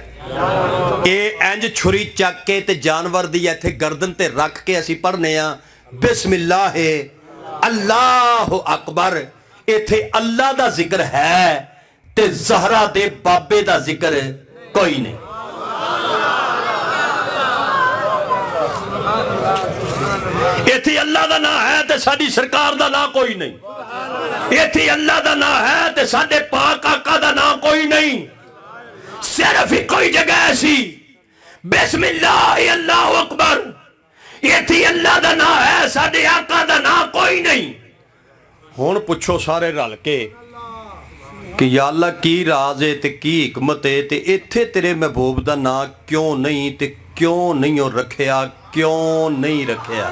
इंज छुरी चक के ते जानवर दी इत्थे गर्दन ते रख के असी पढ़ने आ बिस्मिल्लाह अल्लाह अकबर। इत्थे अल्लाह दा जिक्र है ते ज़हरा दे बाबे दा जिक्र कोई नहीं। इत्थे अल्लाह दा नाम है ते साडी सरकार दा नाम कोई नहीं। इत्थे अल्लाह दा नाम है ते साडे पाक आका दा नाम कोई नहीं। सिर्फ ही कोई जगह ऐसी बिस्मिल्लाह अल्लाह अकबर, इत्थे अल्लाह दा नाम है, साडे आका दा नाम कोई नहीं। हुण पुछो सारे रल के कि या अल्लाह की राज है ते की हिकमत है, ते इत्थे तेरे महबूब दा नाम क्यों नहीं, ते क्यों नहीं हो रखिया, क्यों नहीं रखिया।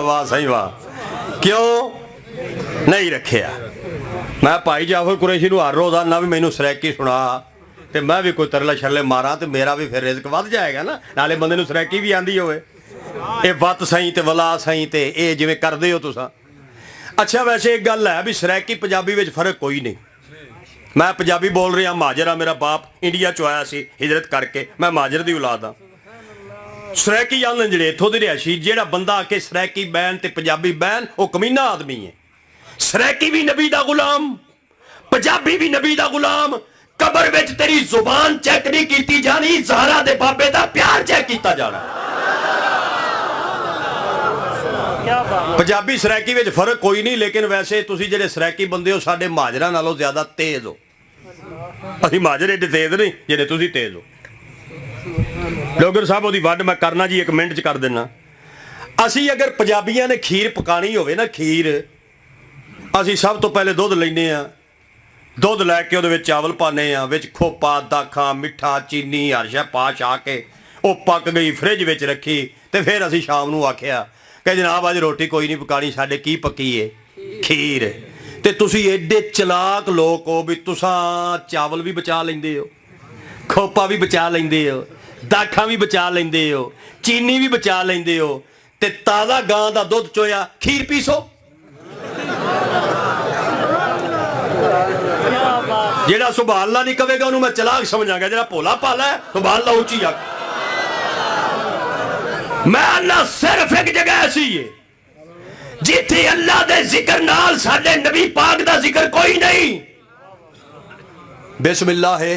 वाह सही वाह, क्यों नहीं रखिया। मैं भाई जाफर कुरैशी नूं हर रोज़ आना भी मैनू सरैकी सुना, तो मैं भी कोई तरले शरले मारा तो मेरा भी फिर रिज़्क वध जाएगा ना, नाले बंदे नूं सरैकी भी आंदी होवे। ये वत सही ते वला सही ते ये जिवें करदे हो तुसां। अच्छा वैसे एक गल है भी सरैकी पंजाबी विच फर्क कोई नहीं। मैं पंजाबी बोल रहा, महाजर हाँ, मेरा बाप इंडिया चो आया सी हिजरत करके, मैं महाजर दी औलाद हाँ। सरैकी आंदे जिहड़े इत्थों दे रिहायशी, जिहड़ा बंदा आके सरैकी बैन ते पंजाबी बैन वो कमीना आदमी है। सरैकी भी नबी दा गुलाम, पंजाबी भी नबी दा गुलाम। कबर विच तेरी जुबान चेक नहीं की जानी, ज़हरा दे बाबे दा प्यार चेक किया जाना। पंजाबी सरैकी विच फर्क कोई नहीं, लेकिन वैसे तुसी जिहड़े सरैकी बंदे हो साडे महाजरां नालों ज्यादा तेज हो। असीं महाजर एडे तेज नहीं जिहड़े तुसी तेज हो। डोगर साहब ओदी वड्ड मैं करना जी, एक मिनट च कर देना। असीं अगर पंजाबियां ने खीर पकानी होवे ना, खीर असीं सब तो पहले दुध लैने आ, दुध लैके उहदे विच चावल पाने आ, विच खोपा दाखा मिठा चीनी हर शै पा छा के वो पक गई, फ्रिज विच रखी, तो फिर असीं शाम नूं आखिया कि जनाब अज रोटी कोई नहीं पकानी, साडे की पकी है, खीर। ते तुसीं एडे चलाक लोग हो भी तुसां चावल भी बचा लैंदे हो, खोपा भी बचा लैंदे हो, दाखा भी बचा लैंदे हो, चीनी भी बचा लैंदे हो, ते ताज़ा गां दा दुध चोया खीर पीसो। जेड़ा सुभान अल्लाह नहीं कहेगा उन्होंने मैं चलाक समझांगा, जेड़ा भोला भाला है सुभान अल्लाह ऊंची आख। मैं अल्लाह सिर्फ एक जगह ऐसी है जिथे अल्लाह दे जिक्र नाल साडे नबी पाक दा जिक्र कोई नहीं। बिस्मिल्लाह है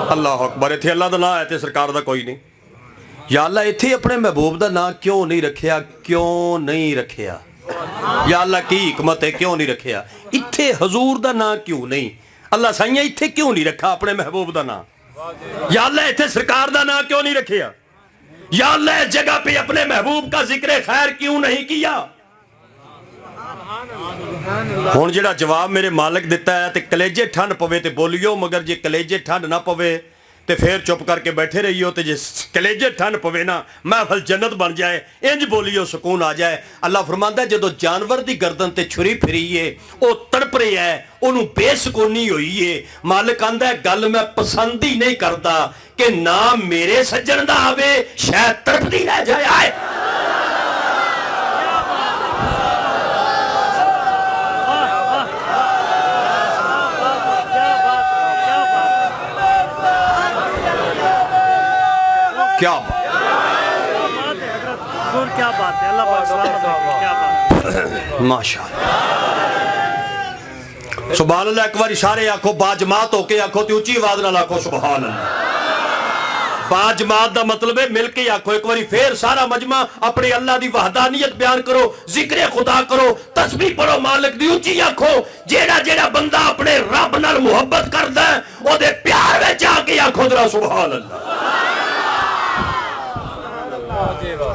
अल्लाह अकबर, इत्थे अल्लाह दा नाम है ते सरकार दा कोई नहीं। या अल्लाह इत्थे अपने महबूब दा नाम क्यों नहीं रखिया, क्यों नहीं रखिया। या अल्लाह की हिकमत है क्यों नहीं रखिया। इत्थे हजूर दा नाम क्यों नहीं, अल्लाह साइयां इत्थे क्यों नहीं रखा अपने महबूब दा नाम। या अल्लाह इत्थे सरकार दा नाम क्यों नहीं रखिया। या अल्लाह इस जगह पे अपने महबूब का जिक्र खैर क्यों नहीं किया। हुण जिहड़ा जवाब मेरे मालिक दिता है ते कलेजे ठंड पवे ते बोलियो, मगर जे कलेजे ठंड ना पवे ते फिर चुप करके बैठे रहियो, ते जे कलेजे ठंड पवे ना महफल जन्नत बन जाए, इंज बोलियो सुकून आ जाए। अल्लाह फरमांदा जदों जानवर दी गर्दन ते छुरी फिरी है वो तड़प रहा है, उन्होंने बेसकूनी हुई है। मालिक आंदा है गल मैं पसंद ही नहीं करता कि ना मेरे सज्जन दा आवे, शायद तड़पदी रह जाए। आए क्या बात, क्या बात है, अल्लाह पाक सलामत रखे, क्या बात है। माशाअल्लाह, सुभान अल्लाह। एक बार सारे आखो बाजमात होके आखो ते उच्ची आवाज नाल आखो सुभान अल्लाह। बाजमात दा मतलब है मिल के आखो एक बार फिर सारा मजमा अपने अल्लाह दी वहदानियत बयान करो, जिक्र खुदा करो, तस्बीह पढ़ो, मालिक दी उच्ची आखो। जेड़ा जेड़ा बंदा अपने रब नाल मुहब्बत करदा है ओदे प्यार विच आके आखो जरा सुभान अल्लाह।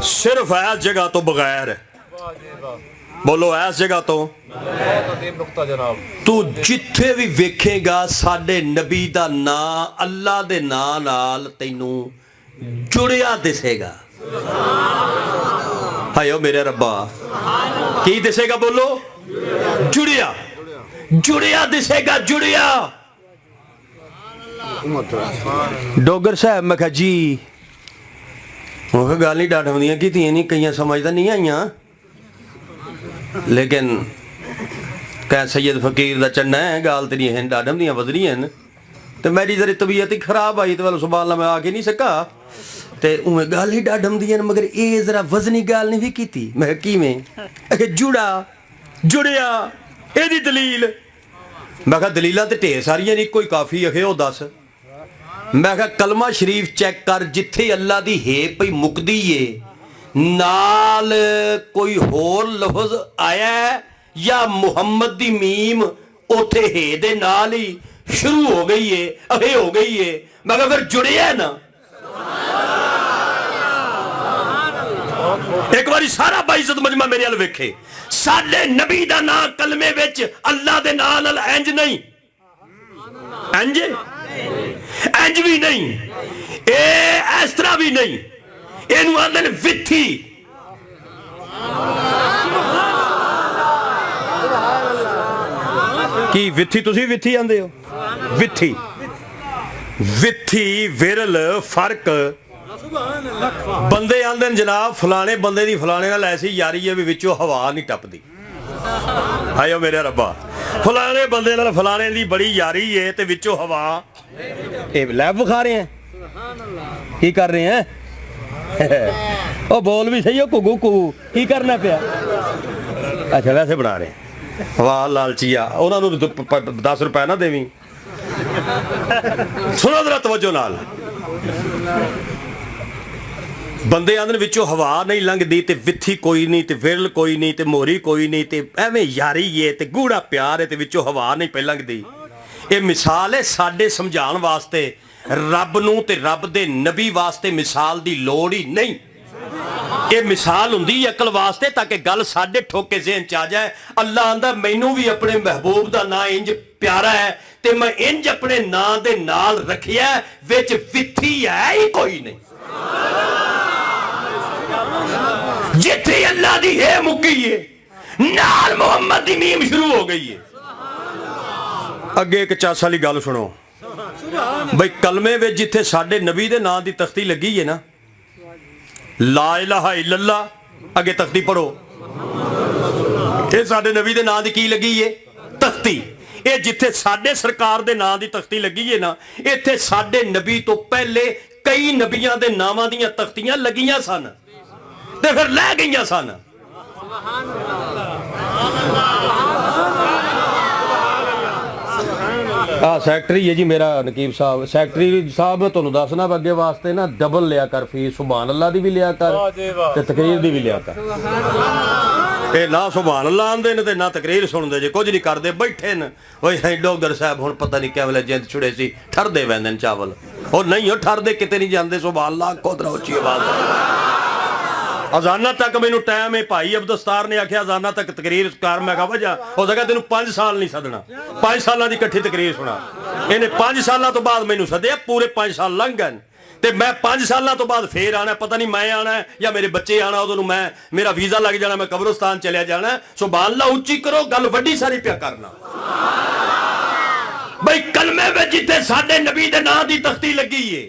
सिर्फ इस जगह तो बगैर, बोलो इस जगह तो तू जिथे भी वेखेगा साडे नबी दा नां अल्लाह दे नां नाल तैनू जुड़िया दिसेगा। हायो मेरे रब्बा, की दिसेगा? बोलो जुड़िया, जुड़िया दिसेगा, जुड़िया। डोगर साहब मैं कहा जी, गल नहीं डाडमदियां की नहीं, कई समझ तो नहीं आईयां, लेकिन कह सैयद फकीर का चन्ना है, गाल तो नहीं है, डाडम दियाँ बदनियां न। तो मेरी जरी तबीयत ही खराब आई तो सुबह अल्लाह मैं आके नहीं सका, तो उमें गल ही डाडम दियां, मगर ये जरा वजनी गाल नहीं भी की। मैं किवें? जुड़ा, जुड़िया, एदी दलील। मैं कहा दलीलां ते ढेर सारियां नहीं, कोई काफ़ी अखे वो दस। मैं कहा कलमा शरीफ चेक कर, जिथे अल्लाह दी हे पई मुकदी है नाल कोई होर लफ्ज आया है या मुहम्मद दी मीम उथे हे दे नाल ही शुरू हो गई है, अहे हो गई है। मैं कहा फिर जुड़िया ना। एक बारी सारा बाइज्जत मजमा मेरे अल वेखे, साडे नबी दा नां कलमे विच अल्लाह दे नां नाल इंज नहीं, इंज इंज भी नहीं, इस तरह भी नहीं, इनू आंदे ने विथी। की विथी? तुसी विथी आंदे हो? विथी, विथी, विरल, फर्क। बंदे आंदे ने जनाब फलाने बंदे दी फलाने नाल ऐसी यारी है भी विचों हवा नहीं टपदी। आयो मेरे रब्बा, फलाने बंदे नाल फलाने दी बड़ी यारी है ते विचों हवा। ये लैब विखा रहे हैं, की कर रहे हैं? ओ बोल भी सही हो, घुगू घुगू की करना पिया? अच्छा वैसे बना रहे, वाह लालचिया, उन्होंने 10 रुपए ना देवी। सुनो जरा तवज्जो नाल, बंदे आंदे विचों हवा नहीं लंघदी, ते विथी कोई नहीं, ते विरल कोई नहीं, ते मोरी कोई नहीं, ते एवें यारी है, ते गूढ़ा प्यार है, ते विचों हवा नहीं पे लंघदी। ये मिसाल है साडे समझाउण वास्ते, रब नूं ते रब दे नबी वास्ते मिसाल दी लोड़ ही नहीं। ये मिसाल हुंदी अकल वास्ते ताकि गल साडे ठोके ज़हन च आ जाए। अल्लाह आंदा मैनू भी अपने महबूब दा नां इंज प्यारा है ते मैं इंज अपने नां दे नाल रखिया, विच विथी है ही कोई नहीं। जिथे अल्लाह दी है मुक्की है, नाल मुहम्मद दी मीम शुरू हो गई है। अगे एक चास वाली गल सुनो बई, कलमे विच जिथे साडे नबी दे नां दी तख्ती लगी है ना, ला इलाहा इल्लल्लाह, अगे तख्ती पढ़ो, ये साडे नबी दे नां दी की लगी है? तख्ती। ये जिथे साडे सरकार दे नां दी तख्ती लगी है ना, इथे साडे नबी तो पहले कई नबियां दे नावां दीयां तख्तियां लगियां सन ते फिर लै गईयां सन। सैकटरी है जी मेरा नकीब साहब, सैकटरी साहब मैं तुहानू दसना अगे वास्ते ना डबल लिया कर फीस, सुभान अल्लाह दी भी लिया कर ते तकरीर दी भी लिया कर। ये ना सुभान अल्लाह आंदे ने ते ना तकरीर सुनदे जे, कुछ नहीं करदे, बैठे न। ओए डोगर साहब हुण पता नहीं क्या वेले जिंद छुड़े सी, ठरदे वैंदे न चावल, और नहीं हो ठरदे किते नहीं जांदे। सुभान अल्लाह कोदरा उच्ची आवाज। अजाना तक मैनू टाइम है, भाई अब्दुस्तार ने आख्या अजाना तक तकरीर कर। मैं कहा वजह हो सका तेन 5 साल नहीं सदना, 5 सालों की कट्ठी तकरीर सुना। इन्हें 5 सालों तो बाद मैनू सदया, पूरे 5 साल लंघ गए ते मैं 5 सालों तो बाद फिर आना, पता नहीं मैं आना है या मेरे बच्चे आना, उदों मैं मेरा वीजा लग जाना, मैं कब्रिस्तान चलिया जाना। सुभान अल्लाह उच्ची करो, गल वड्डी सारी पिया करना। भाई कलमे में जिथे साडे नबी दे नां दी तख्ती लगी है,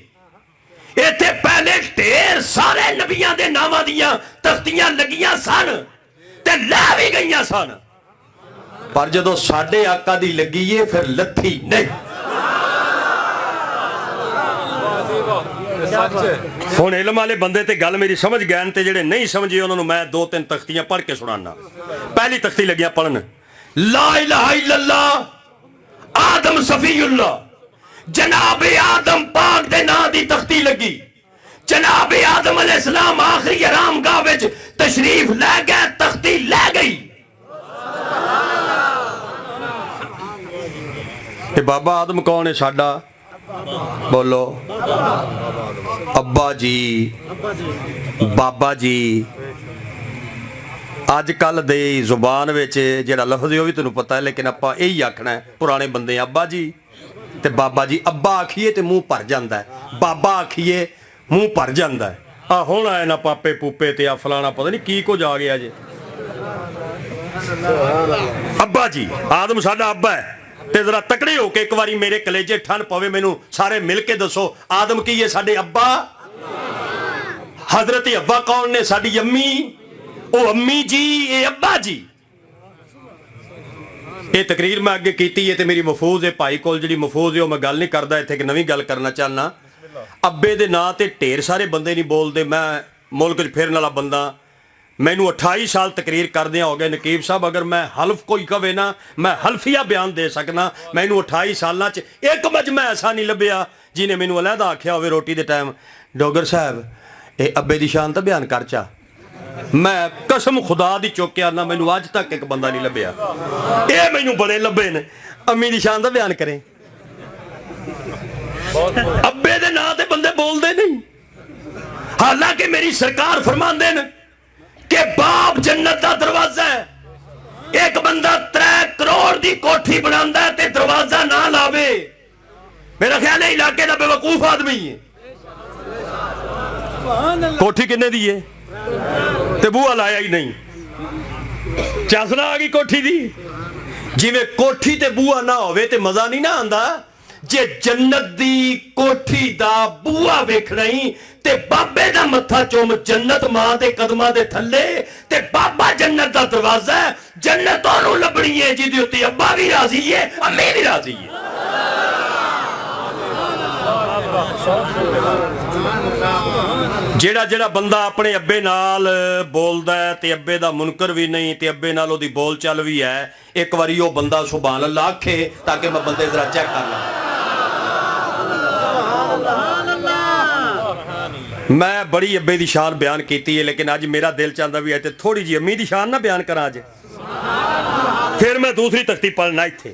इत्थे पहले ढेर सारे नबियां दे नावां दियां तख्तियां लगियां सन ते लै भी गईयां सन, पर जदों साडे आका दी लगी है फिर लथी नहीं। ਹੁਣ ਇਲਮ ਵਾਲੇ ਬੰਦੇ ਤੇ ਗੱਲ ਮੇਰੀ ਸਮਝ ਗਏ ਤੇ ਜਿਹੜੇ ਨਹੀਂ ਸਮਝੇ ਉਹਨਾਂ ਨੂੰ ਮੈਂ 2-3 ਤਖਤੀਆਂ ਪੜ੍ਹ ਕੇ ਸੁਣਾਣਾ। ਪਹਿਲੀ ਤਖਤੀ ਲੱਗਿਆ ਪੜਨ, ਲਾ ਇਲਾਹਾ ਇल्लल्लाह आदम सफीउल्लाह, जनाब आदम पाक दे नां दी तख्ती लगी। जनाब आदम अलैहिस्सलाम आखिरी आरामगाह विच तशरीफ लै गए, तख्ती लै गई। ते बाबा आदम कौन है साडा? बोलो अब्बा जी, बाबा जी। अज कल दे जुबान विच जिहड़ा लफ्ज़ है वह भी तुहानूं पता है, लेकिन आपां यही आखना है पुराने बंदे अब्बा जी ते बाबा जी। अब्बा आखिए तो मूँह भर जाता है, बाबा आखिए मूँह भर जाता है। आ हुण आए ना पापे पूपे ते आ फलाना पता नहीं की कुछ आ गया जे। अब्बा जी, आदम साडा अब्बा है। ते जरा तकड़े हो के एक बारी मेरे कलेजे ठन पवे, मैनू सारे मिल के दसो आदम की है साडे अब्बा? हजरत अब्बा कौन ने? साडी अम्मी। ओ अम्मी जी, ये अब्बा जी। ये तकरीर मैं अगे की है, मेरी महफूज है भाई कोल जी महफूज है, मैं गल नहीं करता इत्थे, एक नवी गल करना चाहना। अब्बे दे नां ते ढेर सारे बंदे नहीं बोलते। मैं मुल्क च फिरन वाला बंदा, मैनू 28 साल तकरीर करदे हो गए। नकीब साहब अगर मैं हल्फ कोई कवे ना, मैं हल्फिया बयान दे सकना। मैनू 28 साल एक मजमा ऐसा नहीं लभ्या जिन्हें मैनू अलहदा आख्या हो रोटी के टाइम, डोगर साहब ये अब्बे की शान तो बयान कर चा। मैं कसम खुदा दी चुक के आना, मैनू अज तक एक बंदा नहीं लभ्या। ये मैनू बड़े लभे ने, अम्मी की शान का बयान करें। अब्बे दे नां ते बंदे बोलते नहीं। हालांकि मेरी सरकार फरमांदे ने कि बाप जन्नत का दरवाजा है। एक बंदा 3 करोड़ की कोठी बनांदा है ते दरवाजा ना लावे, मेरा ख्याल है इलाके का बेवकूफ आदमी है। कोठी किन्ने दी है ते बूहा लाया ही नहीं, चासना आ गई कोठी दी। जिवें कोठी ते बूहा ना होवे ते मजा नहीं ना आंदा। जे जन्नत दी कोठी दा बूहा वेखना ही ते बाबे दा मत्था चुम जन्नत मां दे कदमां दे थल्ले, ते बाबा जन्नत दा दरवाजा है। जन्नत ओनू लभणी है जिहदे उत्ते अब्बा भी राजी है, अम्मी भी राजी है। जेड़ा जेड़ा बंदा अपने अब्बे नाल बोलदा है ते अब्बे दा मुनकर भी नहीं ते अब्बे नाल ओदी बोल चाल भी है, एक बारी वो बंदा सुभान अल्लाह आखे ताकि मैं बंदे जरा चेक कर ला। मैं बड़ी अब्बे की शान बयान की है, लेकिन अज मेरा दिल चाहता भी है तो थोड़ी जी अम्मी की शान ना बयान करा अज। फिर मैं दूसरी तख्ती पढ़ना। इत्थे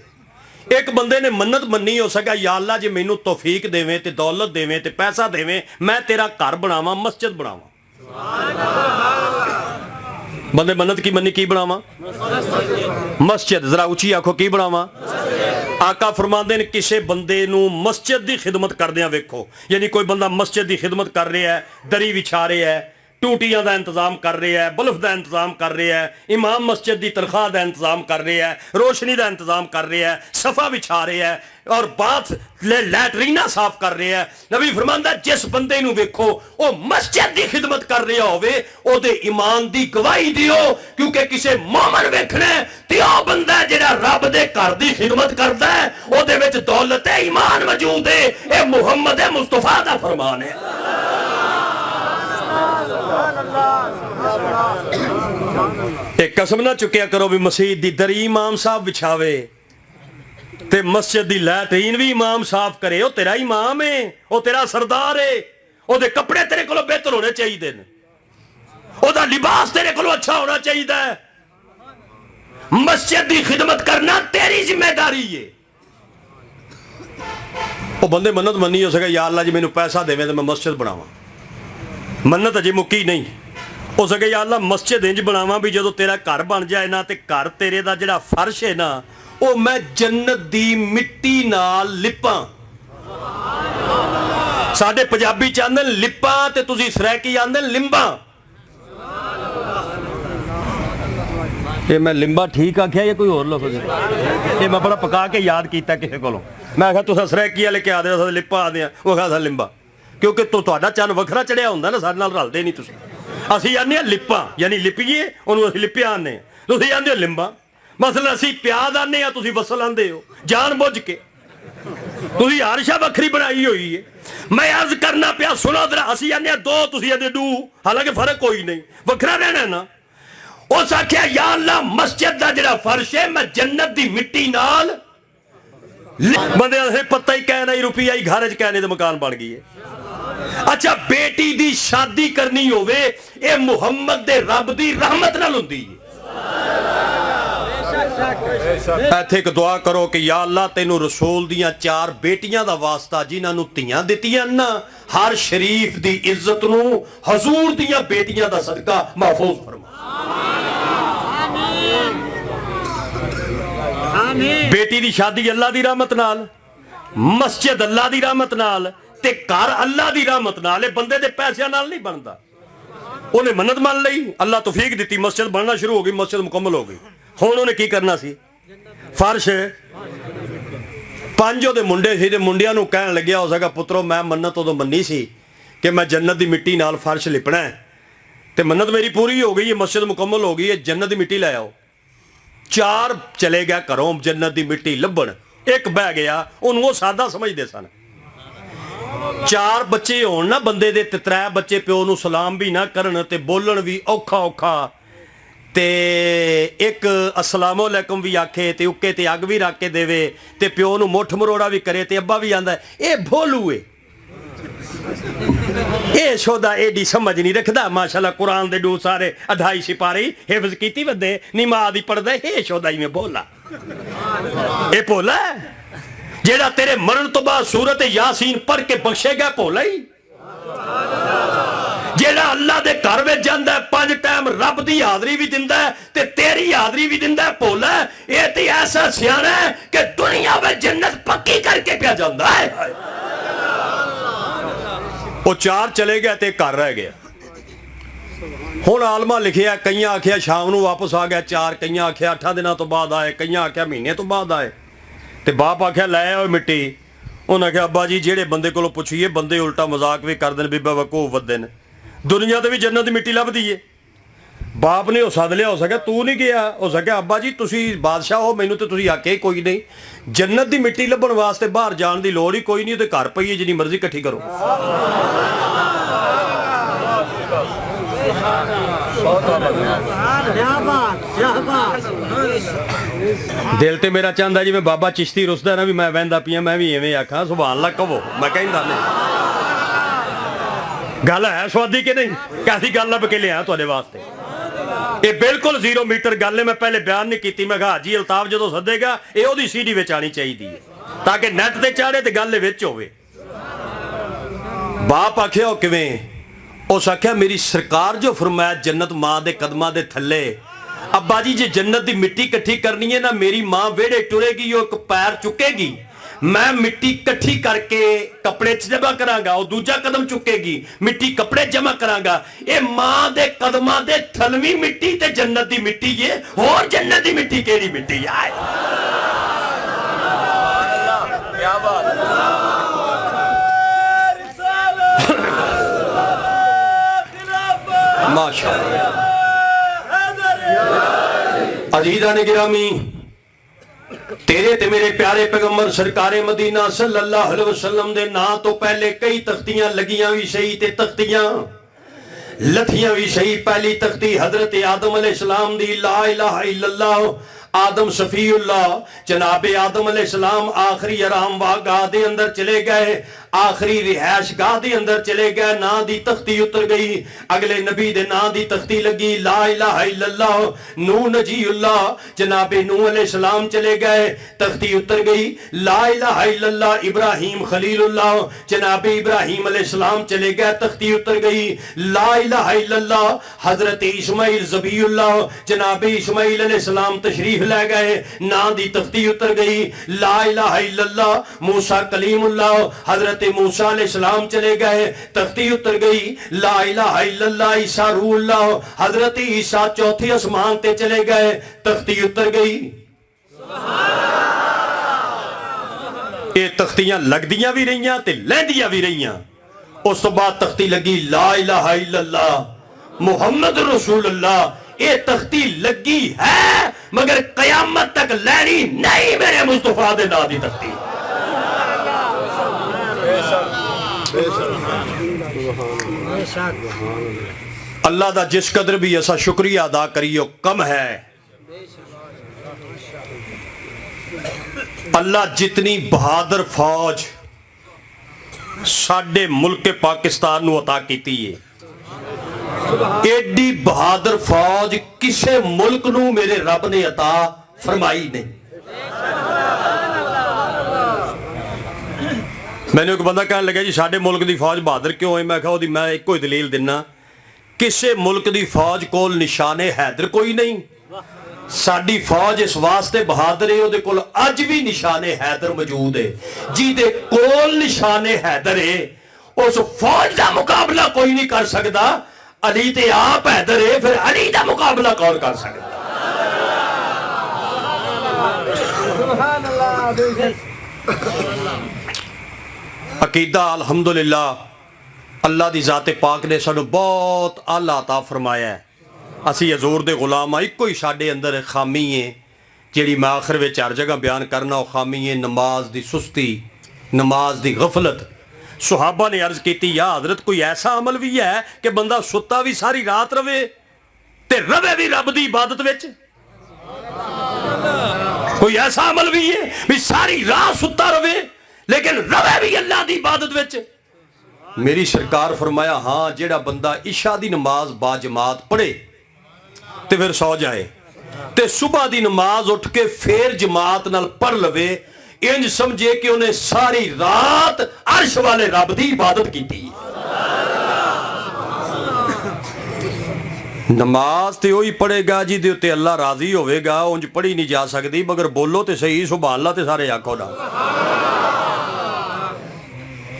एक बंदे ने मन्नत मन्नी हो सका, या अल्लाह जे मैनू तौफीक देवे ते दौलत देवे ते पैसा देवे, मैं तेरा घर बनावा, मस्जिद बनावा। बंदे मन्नत की मन्नी, की बनावा? मस्जिद। जरा उची आखो की बनावा? आका फरमाते ने किसी बंदे नू मस्जिद की खिदमत करदियां वेखो, यानी कोई बंदा मस्जिद की खिदमत कर रहा है, दरी विछा रहा है, टूटियां का इंतजाम कर रहा है, बल्ब का इंतजाम कर रहा है, इमाम मस्जिद की तनख्वाह का इंतजाम कर रहा है, रोशनी का इंतजाम कर रहा है, सफा बिछा रहा है और बाथ लैटरीना साफ कर रहा है। नबी फरमांदा जिस बंदे नू वेखो वो मस्जिद की खिदमत कर रहा होवे, ओदे ईमान की गवाही दियो, क्योंकि किसी मोमन वेखना है ते ओ बंदा जिहड़ा रब दे घर की खिदमत करदा है, ओदे विच दौलत है, ईमान मौजूद है। ये मुहम्मद मुस्तफा दा फरमान है। एक कसम ना चुकिया करो भी मसीद दी दरी इमाम साहब बिछावे ते मस्जिद दी लैट्रीन भी इमाम साफ करे। वो तेरा इमाम है, वो तेरा सरदार है, ओदे कपड़े तेरे को बेहतर होने चाहिए, ओदा लिबास तेरे को अच्छा होना चाहिए। मस्जिद की खिदमत करना तेरी जिम्मेदारी है। वो बंदे मन्नत मन्नी हो सके, या अल्लाह जी मैनू पैसा देवे तो मैं मस्जिद बनावा। मन्नत अजे मुक्की नहीं हो सके, या अल्लाह मस्जिद इंज बनावा भी जो तेरा घर बन जाए ना, ते घर तेरे दा जिहड़ा फर्श है ना, वो मैं जन्नत दी मिट्टी नाल लिपा। साडे पंजाबी च आंदे लिपा ते तुसीं सरैकी आंदे लिंबा। ये मैं लिंबा ठीक आख्या या कोई होर लफ्ज़? ये मैं बड़ा पका के याद किया किसी कोलों। मैं आखा तुस सरैकी वाले क्या आदे लिपा आदे, वो आखा लिंबा, क्योंकि ਤੁਹਾਡਾ ਚੰਨ ਵੱਖਰਾ ਚੜਿਆ ਹੁੰਦਾ ਨਾ, ਸਾਡੇ ਨਾਲ ਰਲਦੇ ਨਹੀਂ ਤੁਸੀਂ। ਅਸੀਂ ਆਨੇ ਆ ਲਿਪਾ, ਯਾਨੀ ਲਿਪੀਏ, ਉਹਨੂੰ ਅਸੀਂ ਲਿਪਿਆ ਆਨੇ। ਤੁਸੀਂ ਆਂਦੇ ਹੋ ਲਿੰਬਾ। ਮਸਲਾ ਅਸੀਂ ਪਿਆਜ਼ ਆਨੇ ਆ, ਤੁਸੀਂ ਵਸਲ ਆਂਦੇ ਹੋ ਜਾਣ ਬੁੱਝ ਕੇ। तुसी हर शा वखरी बनाई हुई है। मैं अर्ज करना पिया सुनो जरा, असी आने दो तुसी आने दू, हालांकि फर्क कोई नहीं, वखरा रहना ना। उस आख्या या अल्लाह मस्जिद का जिहड़ा फर्श है मैं जन्नत की मिट्टी नाल बंदे पत्ता ही कहना ही रुपया ही घर च कहने तो मकान बन गई है। अच्छा बेटी दी शादी करनी होवे ए मुहम्मद दे रब दी रहमत नाल हुंदी है। इत्थे एक दुआ करो कि या अल्लाह तेनू रसूल दियां 4 बेटियां दा वास्ता जिन्हां नू धीयां दित्तियां ना, हर शरीफ दी इज्जत नू हजूर दियां बेटियां दा सदका महफूज फरमा। बेटी दी शादी अल्लाह दी रहमत नाल, मस्जिद अल्लाह दी रहमत नाल ते घर अल्लाह दी रहमत नाल, बंदे दे पैसों नाल नहीं बनता। उन्हें मन्नत मान लई, अल्लाह तौफीक दी, मस्जिद बनना शुरू हो गई, मस्जिद मुकम्मल हो गई। हुण उन्हें की करना सी, फर्श 5 ओहदे मुंडे सी, मुंडियां नूं कहण लग्या हो सका पुत्रो मैं मन्नत उदों मन्नी सी कि मैं जन्नत दी मिट्टी नाल फर्श लिपना है, ते मन्नत मेरी पूरी हो गई है, मस्जिद मुकम्मल हो गई है, जन्नत दी मिट्टी लै आओ। 4 चले गया घरों जन्नत दी मिट्टी लभण, एक बह गया, उन्होंने वो सादा समझते सन। 4 बच्चे होण ना बंदे दे, 3 बच्चे प्यो नूं सलाम भी ना करन ते बोलन भी औखा औखा, ते एक अस्सलामु अलैकुम भी आखे ते उक्के ते अग भी रख के देवे ते प्यो नूं मुठ मरोड़ा भी करे ते अब्बा भी आंदा ए भोलू है, ये शोदा एडी समझ नहीं रखदा। माशाल्लाह कुरान दे दो सारे 2.5 सिपारी हिफ्ज कीती वदे नमाज ही पढ़दा, ये शोदा ही में बोला ए भोला जेड़ा तेरे मरण तो बाद सूरत यासीन पढ़ के बख्शेगा, भोला ही जेड़ा अल्लाह दे घर में जांदा है 5 टाइम रब दी हाजरी भी दिंदा है ते तेरी हाजरी भी दिंदा है, भोला ये ते ऐसा सियाना है कि दुनिया में जन्नत पक्की करके पिया जांदा है। वो 4 चले गए ते घर रह गया। हुण आलमा लिखिया, कई आखिया शाम नूं वापस आ गया 4, कई आखिया 8 दिनों तो बाद आए, कई आखिया महीने तो बाद आए। ते बाप आखिया लै आओ मिट्टी। उन्हें आखिया अब्बा जी जेड़े बंदे कोलों पुछिए बंदे उल्टा मजाक भी कर देन, बीबा वकूफ वदे ने, दुनिया ते भी जन्नत दी मिट्टी लभदी है। बाप ने सद लिया, हो सके तू नहीं गया, हो सके अब्बा जी तुसी बादशाह हो, मैनू तो तुसी आके कोई नहीं, जन्नत दी मिट्टी लभण वास्ते बाहर जाण दी लोड़ ही कोई नहीं, ते घर पई है जिन्नी मर्जी इकट्ठी करो। दिल ते मेरा चाहता जिवें बाबा चिश्ती रुसदा ना भी मैं वहदा पिया, मैं भी इवें आखां सुभान अल्लाह कहो, मैं कहंदा नहीं। गल है स्वादी कि नहीं, कैसी गल लभ के लिया तुहाडे वास्ते, ये बिल्कुल 0 मीटर गल है। मैं पहले बयान नहीं की, मैं कहा हाजी अल्ताफ जो सदेगा ये ओदी सीडी विच आनी चाहिए ताकि नैट ते चाढ़े तो गल विच होवे। बाप आखिया हो किवें, उस आख्या मेरी सरकार जो फरमाया जन्नत मां दे कदमां दे थल्ले, अब्बा जी जे जन्नत दी मिट्टी इकट्ठी करनी है ना, मेरी मां वेड़े टुरेगी, वो एक पैर चुकेगी, मैं मिट्टी इकट्ठी करके कपड़े च जमा करांगा, वो दूजा कदम चुकेगी, मिट्टी कपड़े जमा करांगा। ये मां दे कदमां दे थलवी मिट्टी ते जन्नत दी मिट्टी है, और जन्नत दी मिट्टी केड़ी मिट्टी है? क्या बात माशाअल्लाह। अजीज़ान गिरामी, तेरे ते मेरे प्यारे पैगंबर सरकारे मदीना सल्लल्लाहु अलैहि वसल्लम दे ना तो पहले कई तख्तियां लगियां भी सही ते तख्तियां लथियां भी सही। पहली तख्ती हजरत आदम अलैहिस्सलाम दी, ला इलाहा इल्लल्लाह, आदम सफीउल्लाह, जनाबे आदम अलैहिस्सलाम आखिरी आराम गाह दे अंदर चले गए, आखिरी रिहायश गाह दे अंदर चले गए, ना दी तख्ती उतर गई, अगले नबी दे ना दी तख्ती लगी, ला इलाहा इल्लल्लाह, नूह नजीउल्लाह, जनाबे नूह अलैहिस्सलाम चले गए, तख्ती उतर गई, ला इलाहा इल्लल्लाह, इब्राहिम खलीलुल्लाह, जनाबे इब्राहिम अलैहिस्सलाम चले गए, तख्ती उतर गई, ला इलाहा इल्लल्लाह, हजरत इस्माइल ज़बीउल्लाह, जनाबे इस्माइल अलैहिस्सलाम तशरीफ ले गए, ना दी तख्ती उतर गई, ला इलाहा इल्लल्लाह, मूसा कलीमुल्लाह, हजरत मूसा अलैहिस्सलाम चले गए, तख्ती उतर गई, ला इलाहा इल्लल्लाह, ईसा रूहुल्लाह, हजरत ईसा चौथे आसमान ते चले गए, तख्ती उतर गई। ये तख्तियां लगदियां भी रहियां ते लहंदियां भी रहियां। उस तो बाद तख्ती लगी ला इलाहा इल्लल्लाह मुहम्मद रसूलुल्लाह। ये तख्ती लगी है मगर कयामत तक लहनी नहीं मेरे मुस्तफा दे नाम दी तख्ती। अल्लाह दा जिस कदर भी असा शुक्रिया अदा करियो कम है। अल्लाह जितनी बहादुर फौज साडे मुल्क पाकिस्तान नूं अता कीती है, एडी बहादुर फौज किसे मुल्क नूं मेरे रब ने अता फरमाई नहीं। मैंने एक बंदा कहने लगा जी साडे मुल्क की फौज बहादुर क्यों है? मैं कहा ओदी मैं एको ही दलील दिना, किसे मुल्क की फौज कोल निशाने हैदर कोई नहीं। साडी फौज इस वास्ते बहादुर है, उहदे कोल अज भी निशाने हैदर मौजूद है। जिहदे कोल निशाने हैदर है उस फौज का मुकाबला कोई नहीं कर सकता। अली ते आप हैदर है, फिर अली का मुकाबला कौन कर सकता? अकीदा अल्हम्दुलिल्लाह अल्लाह दी ज़ाते पाक ने सानू बहुत आला अता फरमाया है। असी हजूर दे गुलाम हाँ, एको ही साडे अंदर खामी है जिहड़ी मैं आखिर विच हर जगह बयान करना। वो खामी है नमाज दी सुस्ती, नमाज दी गफलत। सुहाबा ने अर्ज की या हजरत कोई ऐसा अमल भी है कि बंदा सुता भी सारी रात रवे ते रवे भी रब दी इबादत विच? कोई ऐसा अमल भी है भी सारी रात सुता रवे लेकिन रवे भी अल्लाह दी इबादत विच? मेरी सरकार फरमाया हाँ, जेड़ा बंदा इशा दी नमाज बाजमात पढ़े ते फिर सौ जाए ते सुबह दी नमाज उठ के फिर जमात नाल पढ़ लवे, इंज समझे कि उन्हें सारी रात अर्श वाले रब दी इबादत की। नमाज ते वही पढ़ेगा जिहदे उत्ते अल्लाह राजी होवेगा, उंज पढ़ी नहीं जा सकती। मगर बोलो तो सही सुभान अल्लाह ते सारे आखो ना।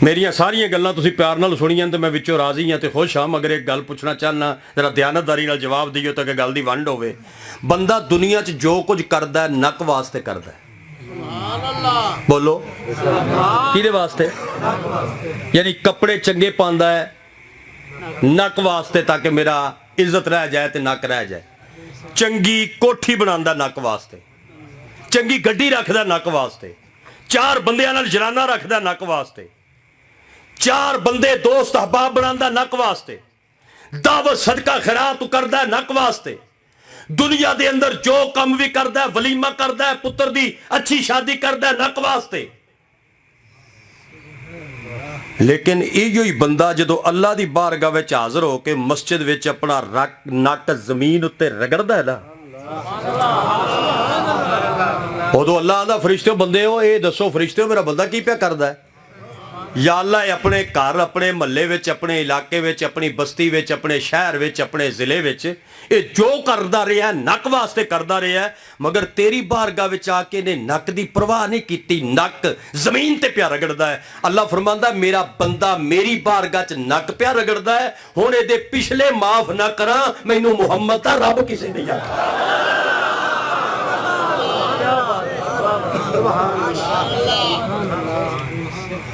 मेरिया सारिया गल्लां तुसीं प्यार नाल सुनियां ते मैं विचों राजी हाँ ते खुश हाँ। मगर एक गल पुछना चाहना, जरा दयानतदारी नाल जवाब दिओ ताकि गल दी वंड होवे। बंदा दुनिया च जो कुछ करदा है नक वास्ते करदा है। बोलो किहदे वास्ते? यानी कपड़े चंगे पांदा है नक वास्ते ताकि मेरा इज्जत रह जाए ते नक रह जाए। चंगी कोठी बनांदा नक वास्ते, चंगी गड्डी रखदा नक वास्ते, चार बंदियां नाल जनाना रखदा नक वास्ते, चार बंदे दोस्त अहबाब बनांदा नक वास्ते, दावत सदका खैरात करदा नक वास्ते, दुनिया दे अंदर जो कम भी करदा वलीमा करदा पुत्र दी अच्छी शादी करदा नक वास्ते। लेकिन इहो ही बंदा जदों अल्लाह दी बारगाह विच हाज़र हो के मस्जिद विच अपना नक जमीन उत्ते रगड़दा है ना, उदों अल्लाह दा फरिश्ते बंदे हो ये दसो फरिश्ते मेरा बंदा की पिया करदा है? या अल्लाह अपने घर, अपने महल्ले विच, अपने इलाके विच, अपनी बस्ती विच, अपने शहर विच, अपने जिले विच ये जो करदा रहा नक वास्ते करदा रहा, मगर तेरी बारगाह विच आके ने नक दी परवाह नहीं कीती, नक जमीन ते प्या रगड़दा है। अल्लाह फरमांदा मेरा बंदा मेरी बारगाह च नक प्या रगड़दा है, हुण इहदे पिछले माफ ना करा, मैनू मुहम्मद दा रब किसे नहीं आखदा।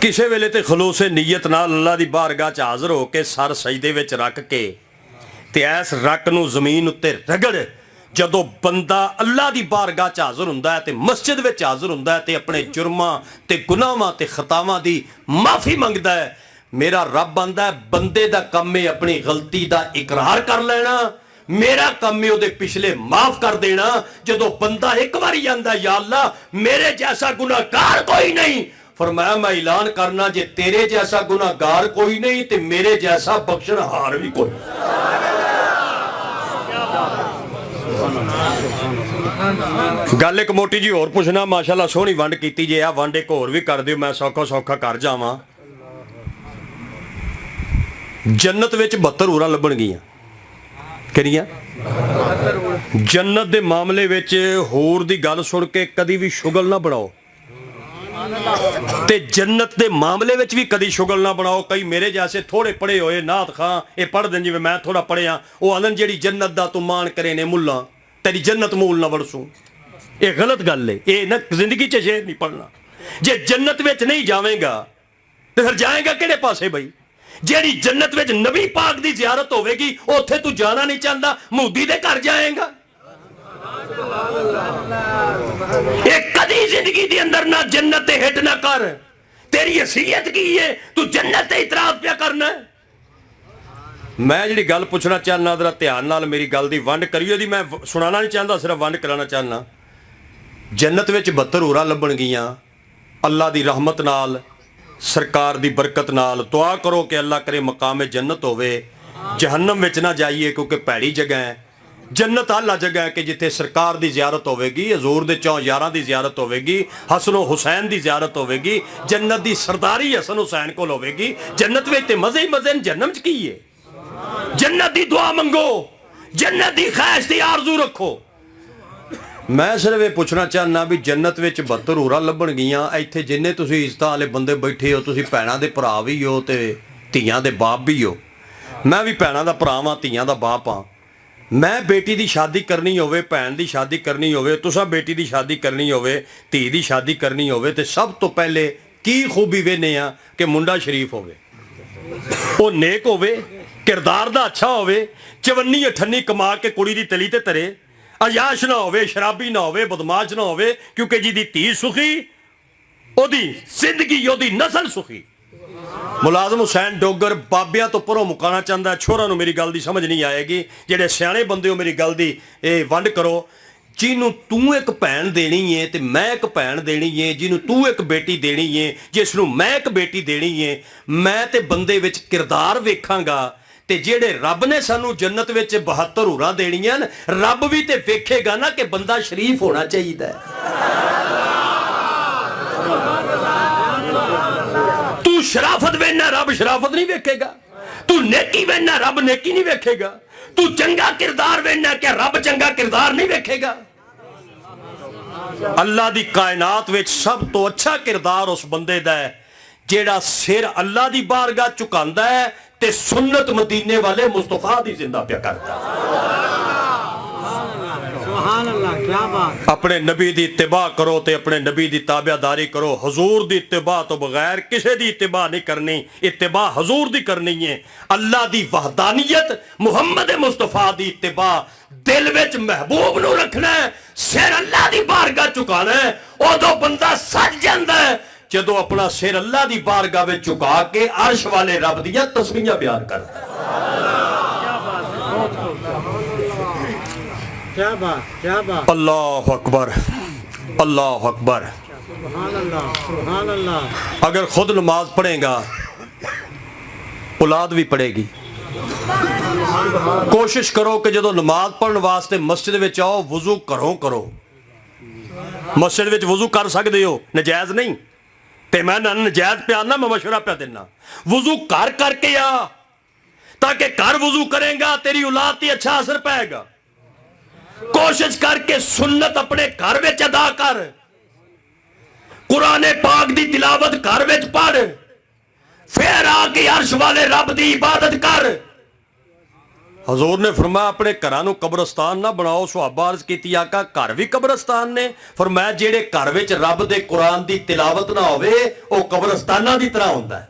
किसी वेले ते खलूसे नीयत नाल अल्लाह दी बारगाह च हाज़र हो के सर सजदे विच रख के ते ऐस रक नूं जमीन उत्ते रगड़, जदों बंदा अल्लाह दी बारगाह च हाज़र हुंदा है ते मस्जिद विच हाज़र हुंदा है ते अपने जुर्मां ते गुनाहां ते खतावां दी माफ़ी मंगदा है, मेरा रब आंदा है बंदे दा काम है अपनी गलती दा इकरार कर लेना, मेरा काम है उहदे पिछले माफ कर देना। जदों बंदा एक बारी आंदा या अल्लाह मेरे जैसा गुनाहगार कोई नहीं, फरमाया मैं ऐलान करना जे तेरे जैसा गुनाहगार कोई नहीं ते मेरे जैसा बख्शनहार भी कोई। गल एक मोटी जी होर पुछना, माशाअल्लाह सोहनी वंड कीती जे आ वंड एक होर भी कर दिओ मैं सौखा सौखा कर जावां। जन्नत विच 72 हूरां लभण गियां, किहड़ियां? जन्नत दे मामले विच होर दी गल सुन के कदी भी शुगल ना बनाओ ते जन्नत दे मामले विच भी कदी शुगल ना बनाओ। कई मेरे जैसे थोड़े पढ़े होए नाथ खां ये पढ़ दें जिवें मैं थोड़ा पढ़िया, वो आलन जेड़ी जन्नत दा तू मान करे ने मुल्ला तेरी जन्नत मूल ना वरसू, ये गलत गल है। ये ना जिंदगी च शेर नहीं पढ़ना। जे जन्नत विच नहीं जावेगा तो फिर जाएगा किहड़े पासे बई? जेड़ी जन्नत विच नबी पाक दी जियारत होवेगी उत्थे तू जाना नहीं चाहता, मुहदी दे घर जाएगा। एक कदी जिंदगी दे अंदर ना जन्नत ते हिट ना कर, तेरी हैसीयत की है, तू जन्नत ते इतराज पिया करना है। मैं जी गल पूछना चाहना, जरा ध्यान नाल मेरी गल की वंड करियो दी, मैं सुनाना नहीं चाहता, सिर्फ वंड कराना चाहना। जन्नत विच 72 हूरां लभण गियां अल्लाह दी रहमत नाल, सरकार दी बरकत नाल। दुआ करो कि अल्लाह करे मकाम जन्नत होवे, जहन्नम विच ना जाइए, क्योंकि भैड़ी जगह है। जन्नत आला जगह है कि जिथे सरकार की जियारत होगी, हजूर दे 4 यारां की जियारत होगी, हसनो हुसैन की जियारत होगी, जन्नत की सरदारी हसन हुसैन को होगी। जन्नत में तो मजे ही मजे ने, जन्नत च की है? जन्नत की दुआ मंगो, जन्नत की ख्वाहिश की आरजू रखो। मैं सिर्फ ये पूछना चाहना भी जन्नत में 72 हूरां लभण गियां, इत्थे जिन्ने तुसीं इज्जत वाले बंदे बैठे हो, तुसीं भैणां दे भरा भी हो ते धीआं दे बाप भी हो। मैं भी भैणां दा भरा वां, धीआं दा बाप हाँ। मैं बेटी की शादी करनी होवे, भैन की शादी करनी होवे, तुसां बेटी की शादी करनी होवे, धी की शादी करनी होवे, ते सब तो पहले की खूबी वेखने आ कि मुंडा शरीफ होवे, वो नेक होवे, किरदार दा अच्छा होवे, चवन्नी अठन्नी कमा के कुड़ी दी तली ते तरे, अयाश ना होवे, शराबी ना होवे, बदमाश ना होवे, क्योंकि जिहदी धी सुखी ओदी जिंदगी, ओदी नस्ल सुखी। मुलाजम हुसैन डोगर बाबिया तो परों मुकाना चाहता है। छोरा मेरी गल की समझ नहीं आएगी, जेडे सियाणे बंदे हो मेरी गल की वंड करो। जिन्हों तू एक भैन देनी है तो मैं एक भैन देनी है, जिन्हों तू एक बेटी देनी है, जिसनों मैं एक बेटी देनी है, मैं तो बंदे विच किरदार वेखांगा। ते जेड़े रब ने सानू जन्नत विच 72 हूरां देनियां, रब भी तो वेखेगा ना कि बंदा शरीफ होना चाहिए। तू शराफत वेखना, रब शराफत नहीं वेखेगा। तू नेकी वेखना, रब नेकी नहीं वेखेगा। तू चंगा किरदार वेखना, क्या रब चंगा किरदार नहीं वेखेगा? अल्लाह दी कायनात विच सब तो अच्छा किरदार उस बंदे दा है जेड़ा सिर अल्लाह दी बारगाह झुकांदा है ते सुन्नत मदीने वाले मुस्तफा दी जिंदा पिया करदा। सुभान अल्लाह, क्या बात। अपने नबी दी इत्तिबा करो ते अपने नबी दी ताबियादारी करो। हुजूर दी इत्तिबा तो बगैर किसी दी इत्तिबा नहीं करनी, इत्तिबा हुजूर दी करनी है। अल्लाह दी वहदानियत, मुहम्मद मुस्तफा दी इत्तिबा, दिल विच महबूब नूं रखना है, सिर अल्लाह दी बारगाह झुकाना है। उदों बंदा सज जांदा है जदों अपना सिर अल्लाह दी बारगाह विच झुका के अर्श वाले रब दियां तस्बीहां बयान करदा है। क्या बात, क्या बात। अल्लाह अकबर, अल्लाह अकबर। सुभान अल्लाह, सुभान अल्लाह। अगर खुद नमाज पढ़ेगा औलाद भी पढ़ेगी। कोशिश करो कि जो नमाज पढ़ने वास्ते मस्जिद विच आओ, वजू घरों करो। मस्जिद विच वजू कर सकते हो, नजायज नहीं। ते मैं नजायज पे आना, मैं मशवरा पे देना, वजू घर करके आ, ताकि घर वजू करेगा तेरी औलाद ते अच्छा असर पाएगा। कोशिश करके सुन्नत अपने घर विच अदा कर, कुरान पाक दी तिलावत घर विच पढ़, फिर आके अर्श वाले रब दी इबादत कर। हजूर ने फरमाया अपने घरां नूं कब्रस्तान ना बनाओ। सुहाबा अर्ज कीती आका घर भी कब्रस्तान ने? फरमाया जेड़े घर विच रब दे कुरान दी तिलावत ना होवे वो कब्रस्तानां दी तरह हुंदा है।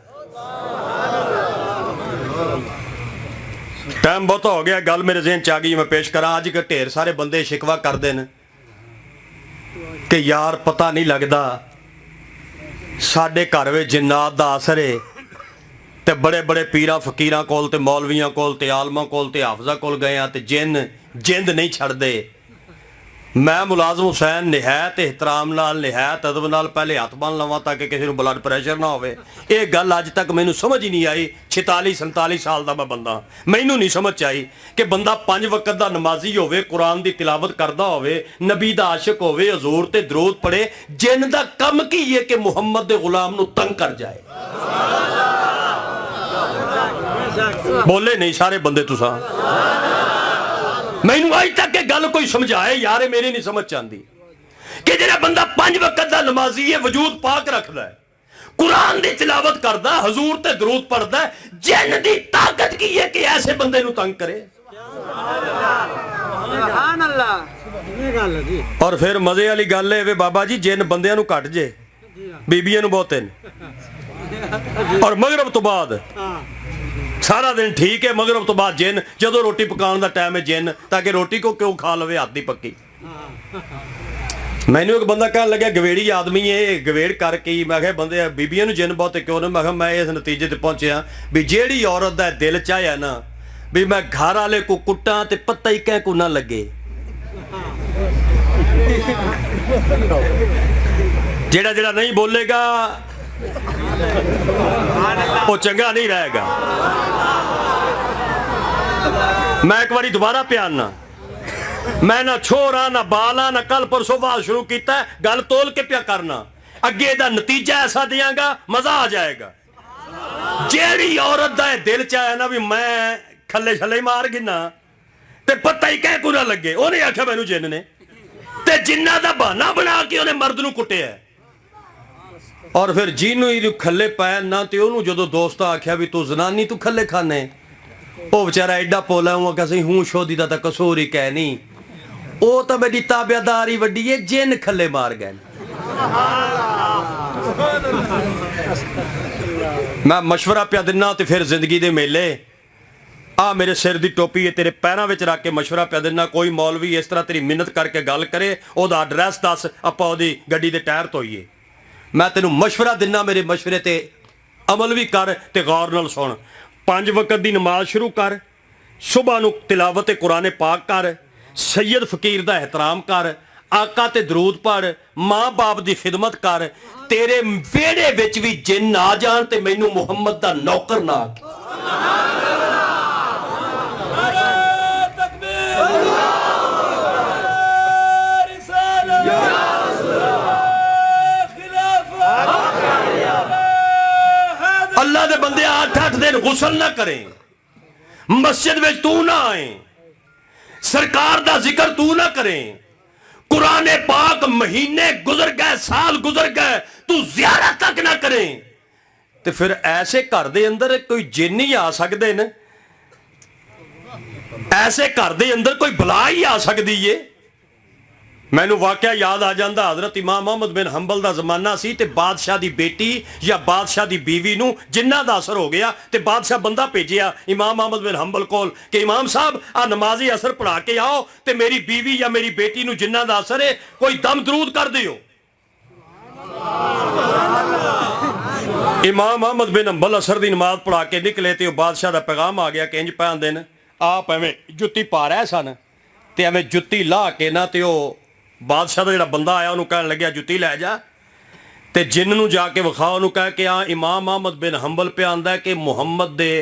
टाइम बहुत हो गया, गल मेरे ज़हन च आ गई, मैं पेश करा। अज के ढेर सारे बंदे शिकवा करते हैं कि यार पता नहीं लगता साडे घर में जिन्नात दा असर है, ते बड़े बड़े पीरा फकीरां कोल ते मौलवियां कोल ते आलमां कोल ते हाफजा कोल गए हैं ते जिंद नहीं छड़दे। मैं मुलाजम हुसैन निहायत एहतराम नाल, निहायत अदब नाल पहले हथ बन लवां ताकि किसी को ब्लड प्रैशर ना होवे। ये गल अज तक मैनू समझ ही नहीं आई। 46-47 साल का मैं बंदा, मैनू नहीं समझ आई कि बंदा 5 वक्त का नमाजी होवे, कुरान की तिलावत करता होवे, नबी दा आशिक होवे, हजूर ते दरूद पढ़े। जिन दा कम की है कि मुहम्मद दे गुलाम नू तंग कर जाए। बोले नहीं सारे बंदे तुसा? मैनू अज तक ये गल कोई समझाए यार, मेरी नहीं समझ आती कि जेड़ा बंदा 5 वक्त का नमाजी है, वजूद पाक रखता है, कुरान की तिलावत करता, हजूर ते दरूद पढ़ता है, जिन दी ताकत की है कि ऐसे बंदे नू तंग करे। और फिर मजे वाली गल है वे बाबा जी, जिन बंदियां नू घट जे, बीबियां नू बहुत हैं। और मगरब तो बाद सारा दिन ठीक है, मगरब तो बाद जिन, जो रोटी पकाने का टाइम है जिन, ताकि रोटी को क्यों खा लवे हाथ दी पक्की। मैनू एक बंदा कह लग्या गवेड़ी आदमी है, गवेड़ करके ही। मैं बंदे बीबियां नूं जिन बहुत क्यों ने? मैं इस नतीजे ते पहुंचया भी जेड़ी औरत दा दिल चाहे ना भी मैं घर वाले को कुट्टां ते पत्ता ही कह को ना लगे, जेड़ा जेड़ा नहीं बोलेगा वो चंगा नहीं रहेगा। मैं एक बारी दोबारा प्याना, मैं ना छोरा ना बाला ना कल परसों बात शुरू किया, गल तोल के प्या करना, अगे दा नतीजा ऐसा दियांगा मजा आ जाएगा। जेड़ी औरत दा दिल चाहे ना भी मैं खले छले मार गिना ते पता ही कह को ना लगे, उन्हें आख्या मैनू जिन ने ते जिन्ना दा बहाना बना के उन्हें मर्द नूं कुटिया। और फिर जिन्हों ही खले पै ना ते ओनू जदों दोस्त आख्या भी तू जनानी तू खले खाने, वो बेचारा एडा पोला हुआ कैसे हूं शोधी दा तां कसूर ही कह नहीं, वो तो मेरी ताबेदारी वड्डी है, जिन खले मार गए। मैं मशवरा पिया दिना ते फिर जिंदगी दे मेले आ मेरे सिर दी टोपी है तेरे पैरों में रख के मशवरा पिया दिना, कोई मौलवी इस तरह तेरी मिन्नत करके गल करे ओदा एड्रैस दस आपां ओदी गड्डी दे टायर धोईए। मैं तेनू मशवरा दिना, मेरे मशवरे ते अमल भी कर ते गौर नाल सुन। 5 वक्त दी नमाज शुरू कर, सुबह नू तिलावत कुरान पाक कर, सैयद फकीर दा एहतराम कर, आका ते दरूद पढ़, माँ बाप दी खिदमत कर, तेरे वेड़े विच भी जिन आ जान ते मैनू मुहम्मद दा नौकर ना आखे। अल्लाह दे बंदे 8-8 दिन गुसल ना करें, मस्जिद में तू ना आए, सरकार दा जिक्र तू ना करें, कुरान पाक महीने गुजर गए, साल गुजर गए, तू ज़ियारत तक ना करें, तो फिर ऐसे घर दे अंदर कोई जिन ही आ सकते हैं, ऐसे घर दे अंदर कोई बला ही आ सकती है। मैनू वाकया याद आ जाता, हजरत इमाम अहमद बिन हंबल का जमाना सी ते बादशाह की बेटी या बादशाह की बीवी नू जिन्ना दा असर हो गया ते बादशाह बंदा भेजिया इमाम अहमद बिन हंबल कोल कि इमाम साहब आ नमाजी असर पढ़ा के आओ ते मेरी बीवी या मेरी बेटी नू जिन्ना दा असर है कोई दम दरूद कर दियो। इमाम अहमद बिन हंबल असर की नमाज पढ़ा के निकले तो बादशाह का पैगाम आ गया कि इंज पैन दिन आप एवं जुत्ती पा रहे सन ते एवं जुत्ती ला के ना तो बादशाह का जो बंदा आया उन्होंने कह लग्या जुत्ती लै जा, तो जिन नूं जाके विखा उन्होंने कह के हाँ इमाम अहमद बिन हंबल पे आंदा है कि मुहम्मद दे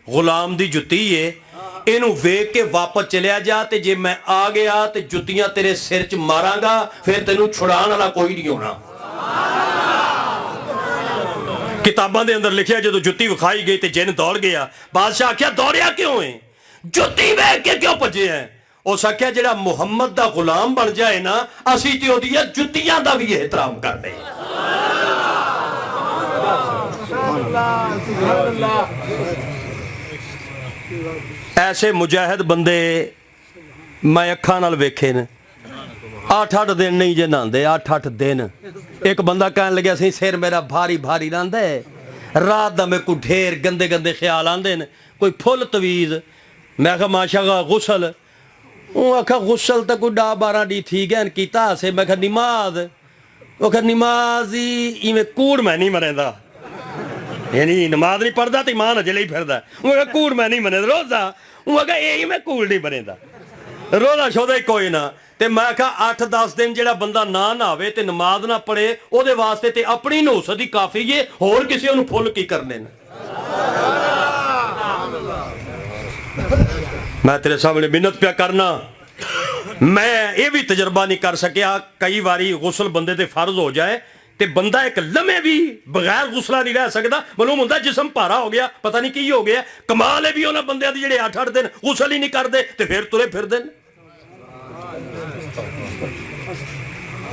गुलाम दी जुत्ती है, इनू वेख के वापस चलिया जा, ते जे मैं आ गया तो जुत्तियां तेरे सिर च मारांगा, फिर तेनू छुड़ाने वाला कोई नहीं होना। किताबां दे अंदर लिखिया जो जुत्ती विखाई गई तो जिन दौड़ गया। बादशाह आख्या दौड़िया क्यों है, जुत्ती वेख के क्यों भजे है? उस आख्या जिहड़ा मुहम्मद दा गुलाम बन जाए ना असीं ते ओदियां जुत्तियां दा भी एहतराम करदे। ऐसे मुजाहिद बंदे मैं अखां नाल वेखे ने, 8-8 दिन नहीं जे नहांदे, 8-8 दिन। एक बंदा कहन लग्या सी सिर मेरा भारी भारी रहिंदा है, रात दा मेरे को ढेर गंदे गंदे ख्याल आंदे ने, कोई फुल तवीज़। मैं आखा माशाअल्लाह गुसल, वो आखा गुसल तो कोई 10-12 डी थी गैन कीता से। मैं आखा नमाज, वो आखा नमाज ही इवें कूड़ मैं नहीं मरेंदा, यानी नमाज नहीं पढ़ता तो ईमान अजे ही फिरदा। वो आखा कूड़ मैं नहीं मरे रोजा, वो आखा यही मैं कूड़ नहीं बनेदा, रोजा शोदा ही कोई ना। ते मैं आखा 8-10 दिन जेड़ा बंदा ना नहावे ते नमाज ना पढ़े ओदे वास्ते ते अपनी नौसत ही काफी है, होर किसी नूं फुल की करने ने। मैं तेरे सामने मिन्नत पिया करना, मैं ये भी तजर्बा नहीं कर सकिया, कई बारी गुसल बंदे ते फर्ज हो जाए ते बंदा एक लम्हे भी बगैर गुसला नहीं रह सकता, मालूम होंदा जिस्म भारा हो गया, पता नहीं की हो गया। कमाल है भी उन्होंने बंदे दी जेड़े 8-8 दिन गुसल ही नहीं करते ते फिर तुरे फिरदे ने।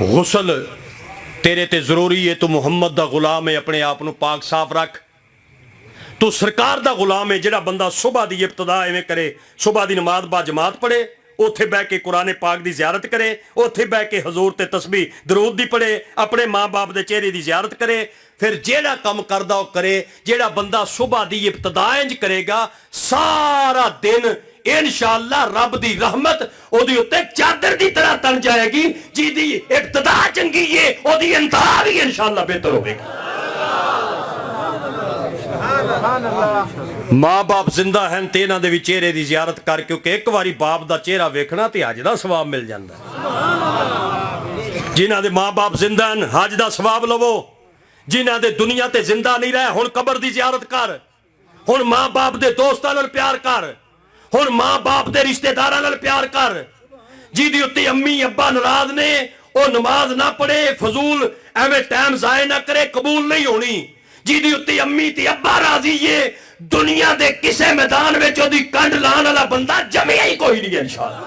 गुसल तेरे ते जरूरी है, तू मुहम्मद दा गुलाम है, अपने आप नू पाक साफ रख। तू सरकार दा गुलाम है, जिहड़ा बंदा सुबह दी इब्तदा इवें करे, सुबह दी नमाज बा जमात पढ़े, उत्थे बह के कुरान पाक दी ज़ियारत करे, उत्थे बह के हजूर ते तस्बीह दरूद दी पढ़े, अपने माँ बाप दे चेहरे दी ज़ियारत करे। फिर जेड़ा कम करदा वो करे, जेड़ा बंदा सुबह दी इब्तदा इंज करेगा सारा दिन इंशाअल्लाह रब दी रहमत ओदी उत्ते चादर दी तरह तन जाएगी, जिहदी इब्तदा चंगी है ओदी इंतहा भी इंशाअल्लाह बेहतर होगी। माँ बाप जिंदा हैं ते इन्हां दे भी चेहरे की जियारत कर, क्योंकि एक बारी बाप का चेहरा वेखना तो हज का सवाब मिल जाता है। जिन्हां दे माँ बाप जिंदा हैं हज का सवाब लवो, जिन्हां दे दुनिया ते जिंदा नहीं रहे हुण कबर की जियारत कर, हुण माँ बाप के दोस्तां नाल प्यार कर, हुण माँ बाप के रिश्तेदारां नाल प्यार कर। जिहदी उत्ते अम्मी अब्बा नाराज ने वो नमाज ना पढ़े, फजूल एवें टाइम जाए ना करे, कबूल नहीं होनी। जिहदी उत्ते अम्मी ते अब्बा राजी है, दुनिया के किसी मैदान में ओदी कंड लाने वाला बंदा जमिया ही कोई नहीं इंशाअल्लाह।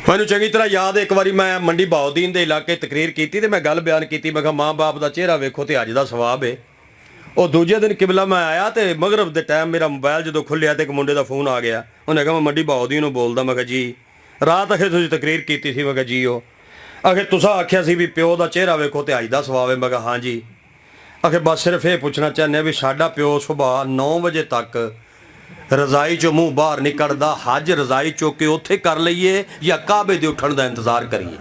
मैनूं चंगी तरह याद है, एक बारी मैं मंडी बहाउद्दीन के इलाके तकरीर की तो मैं गल बयान की, मैं कहा माँ बाप का चेहरा वेखो तो अज का सवाब है। वो दूजे दिन किबला मैं आया तो मगरब के टाइम मेरा मोबाइल जो खुलिया तो एक मुंडे का फोन आ गया, उन्हें कहा मैं मंडी बहाउद्दीन बोलता। मैं कहा जी रात आखिर तुसीं तकरीर की थी। मैं कहा जी वो आखिर तुसा आख्या सी भी प्यो का चेहरा वेखो तो अज का सवाब है। मैं कहा हाँ जी। आखिर बस सिर्फ ये पूछना चाहते भी साडा प्यो सुबह 9 बजे तक रजाई चो मूँह बाहर नहीं कढ़दा, हज रजाई चुक के उत्थे कर लईए या काबे दे उठण दा इंतजार करिए।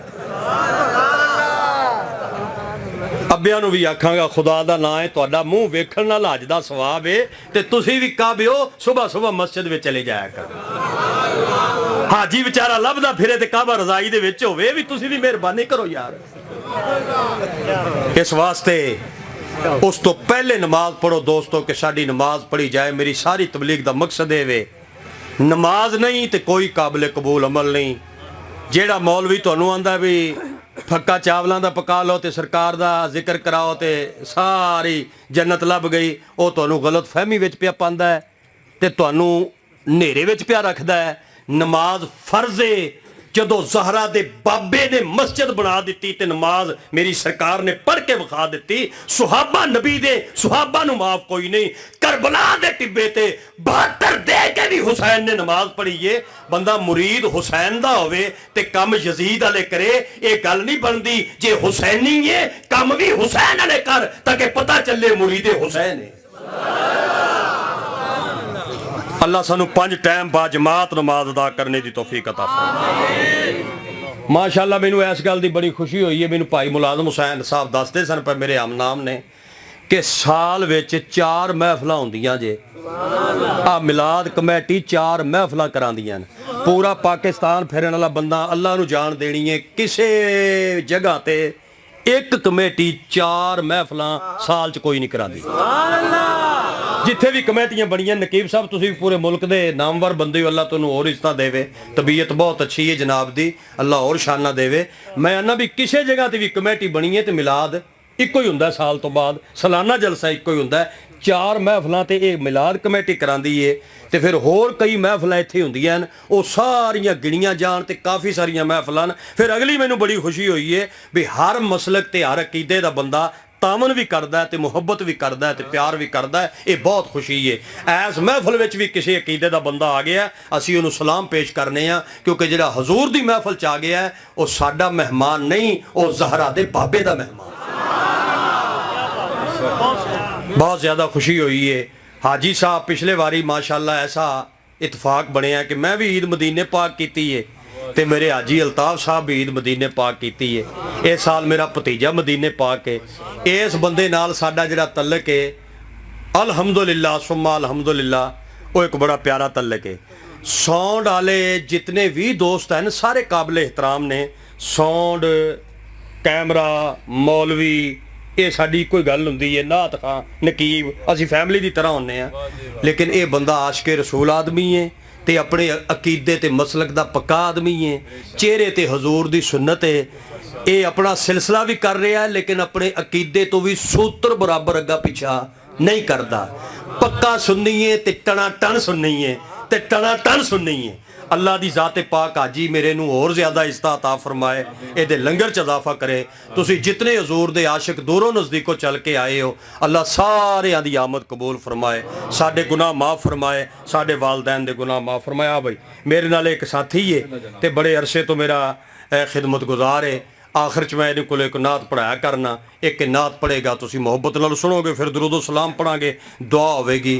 अब्बिया नूं भी आखांगा खुदा दा नाम है, तुहाडा मूँह वेखण नाल हज दा सवाब है, ते तुसीं भी काबे हो सुबह सुबह मस्जिद में चले जाया करो। हाजी बेचारा लभदा फिरे ते काबा रजाई दे विच होवे, भी तुसीं भी मेहरबानी करो यार। इस वास्ते उस तो पहले नमाज पढ़ो दोस्तों, कि साड़ी नमाज पढ़ी जाए। मेरी सारी तबलीग का मकसद है वे नमाज नहीं तो कोई काबिल कबूल अमल नहीं। जेड़ा मौलवी तुहानूं आंदा भी फक्का चावलों का पका लो तो सरकार का जिक्र कराओ तो सारी जन्नत लभ गई, वो तुहानूं गलत फहमी विच पिया पांदा है ते तुहानूं नेरे विच पिया रखदा है। नमाज फर्ज है। जदों ज़हरा दे बाबे ने मस्जिद बना दी तो नमाज मेरी सरकार ने पढ़ के विखा दी। सुहाबा नबी दे सुहाबा नूं माफ कोई नहीं। करबला दे टिब्बे ते 72 दे के भी हुसैन ने नमाज पढ़ी है। बंदा मुरीद हुसैन दा होवे ते कम यजीद वाले करे, ये गल नहीं बनती। जे हुसैनी है कम भी हुसैन वाले कर, ताकि पता चले मुरीदे हुसैन है। अल्लाह सानू 5 टाइम बाद जमात नमाज अदा करने की तौफीक अता फरमाए। माशाअल्लाह मैनू इस गल की बड़ी खुशी हुई है। मैनू भाई मुलाजम हुसैन साहब दसते सन पर मेरे हमनाम ने कि साल विच 4 महफिल होंदियां जे। आ मिलाद कमेटी 4 महफिल करांदियां ने। पूरा पाकिस्तान फिरन वाला बंदा अल्लाह नू जान देनी है, किसी जगह ते एक कमेटी 4 महफिल साल च कोई नहीं कराती। जिथे भी कमेटियां बनिया नकीब साहब तुसीं भी पूरे मुल्क के नामवर बंदे हो, अल्लाह तुहानूं और इज्जत देवे। तबीयत बहुत अच्छी है जनाब दी, अल्लाह और शाना देवे। मैं आना भी किसी जगह ते भी कमेटी बनी है तो मिलाद इको ही हुंदा साल तो बाद, सालाना जलसा इको ही हुंदा। 4 महफिलां ते ये मिलाद कमेटी करांदी है ते फिर होर कई महफिलां इत्थे हुंदियां न, वो सारियां गिणियां जाण ते काफ़ी सारियां महफिलां न। फिर अगली मैनूं बड़ी खुशी हुई है भी हर मसलक ते हर अकीदे दा बंदा तामन भी करता है तो मुहब्बत भी करता है तो प्यार भी करता है। ये बहुत खुशी है। ऐस महफिल विच भी किसी अकीदे का बंदा आ गया, असीं उहनूं सलाम पेश करने आ, क्योंकि जिहड़ा हजूर दी महफिल च आ गया है वो साडा मेहमान नहीं, वो ज़हरा दे बाबे दा मेहमान। बहुत ज़्यादा खुशी हुई है। हाजी साहब पिछले वारी माशाअल्लाह ऐसा इतफाक बनया कि मैं भी ईद मदीने पाक की है ते मेरे हाजी अल्ताफ साहब भी ईद मदीने पाक की है। इस साल मेरा भतीजा मदीने पाक है। इस बंदे नाल साडा जिहड़ा तल्लक है अल्हम्दुलिल्लाह सुम्मा अल्हम्दुलिल्लाह, वो एक बड़ा प्यारा तल्लक है। सौंड वाले जितने भी दोस्त हैं सारे काबिल एहतराम ने। सौंड कैमरा मौलवी ये साडी कोई गल हुंदी है, नात खां नकीब असीं फैमिली की तरह होंने आ। लेकिन ये बंदा आशिके रसूल आदमी है ते अपने अकीदे ते मसलक दा पक्का आदमी है। चेहरे ते हजूर दी सुन्नत है। ये अपना सिलसिला भी कर रहा है लेकिन अपने अकीदे तो भी सूत्र बराबर अग्गा पिछा नहीं करता। पक्का सुन्नी है ते टना टन सुन्नी है ते टना टन सुन्नी है। अल्लाह दी ज़ाते पाक हाजी मेरे नूं होर ज़्यादा इज़्ज़त अता फरमाए, इहदे लंगर च इजाफा करे। तुसीं जितने हजूर दे आशिक दूरों नज़दीकों चल के आए हो, अल्लाह सारियां दी आमद कबूल फरमाए, साडे गुनाह माफ़ फरमाए, साडे वालदैन दे गुनाह माफ़ फरमाए। आ भाई मेरे नाल एक साथी है ते बड़े अरसे तो मेरा खिदमत गुजार है। आखिर च मैं इन्हें को एक नात पढ़ाया करना। एक नात पढ़ेगा तुसीं मुहब्बत नाल सुनोगे, फिर दुरूद सलाम पढ़ांगे, दुआ होवेगी।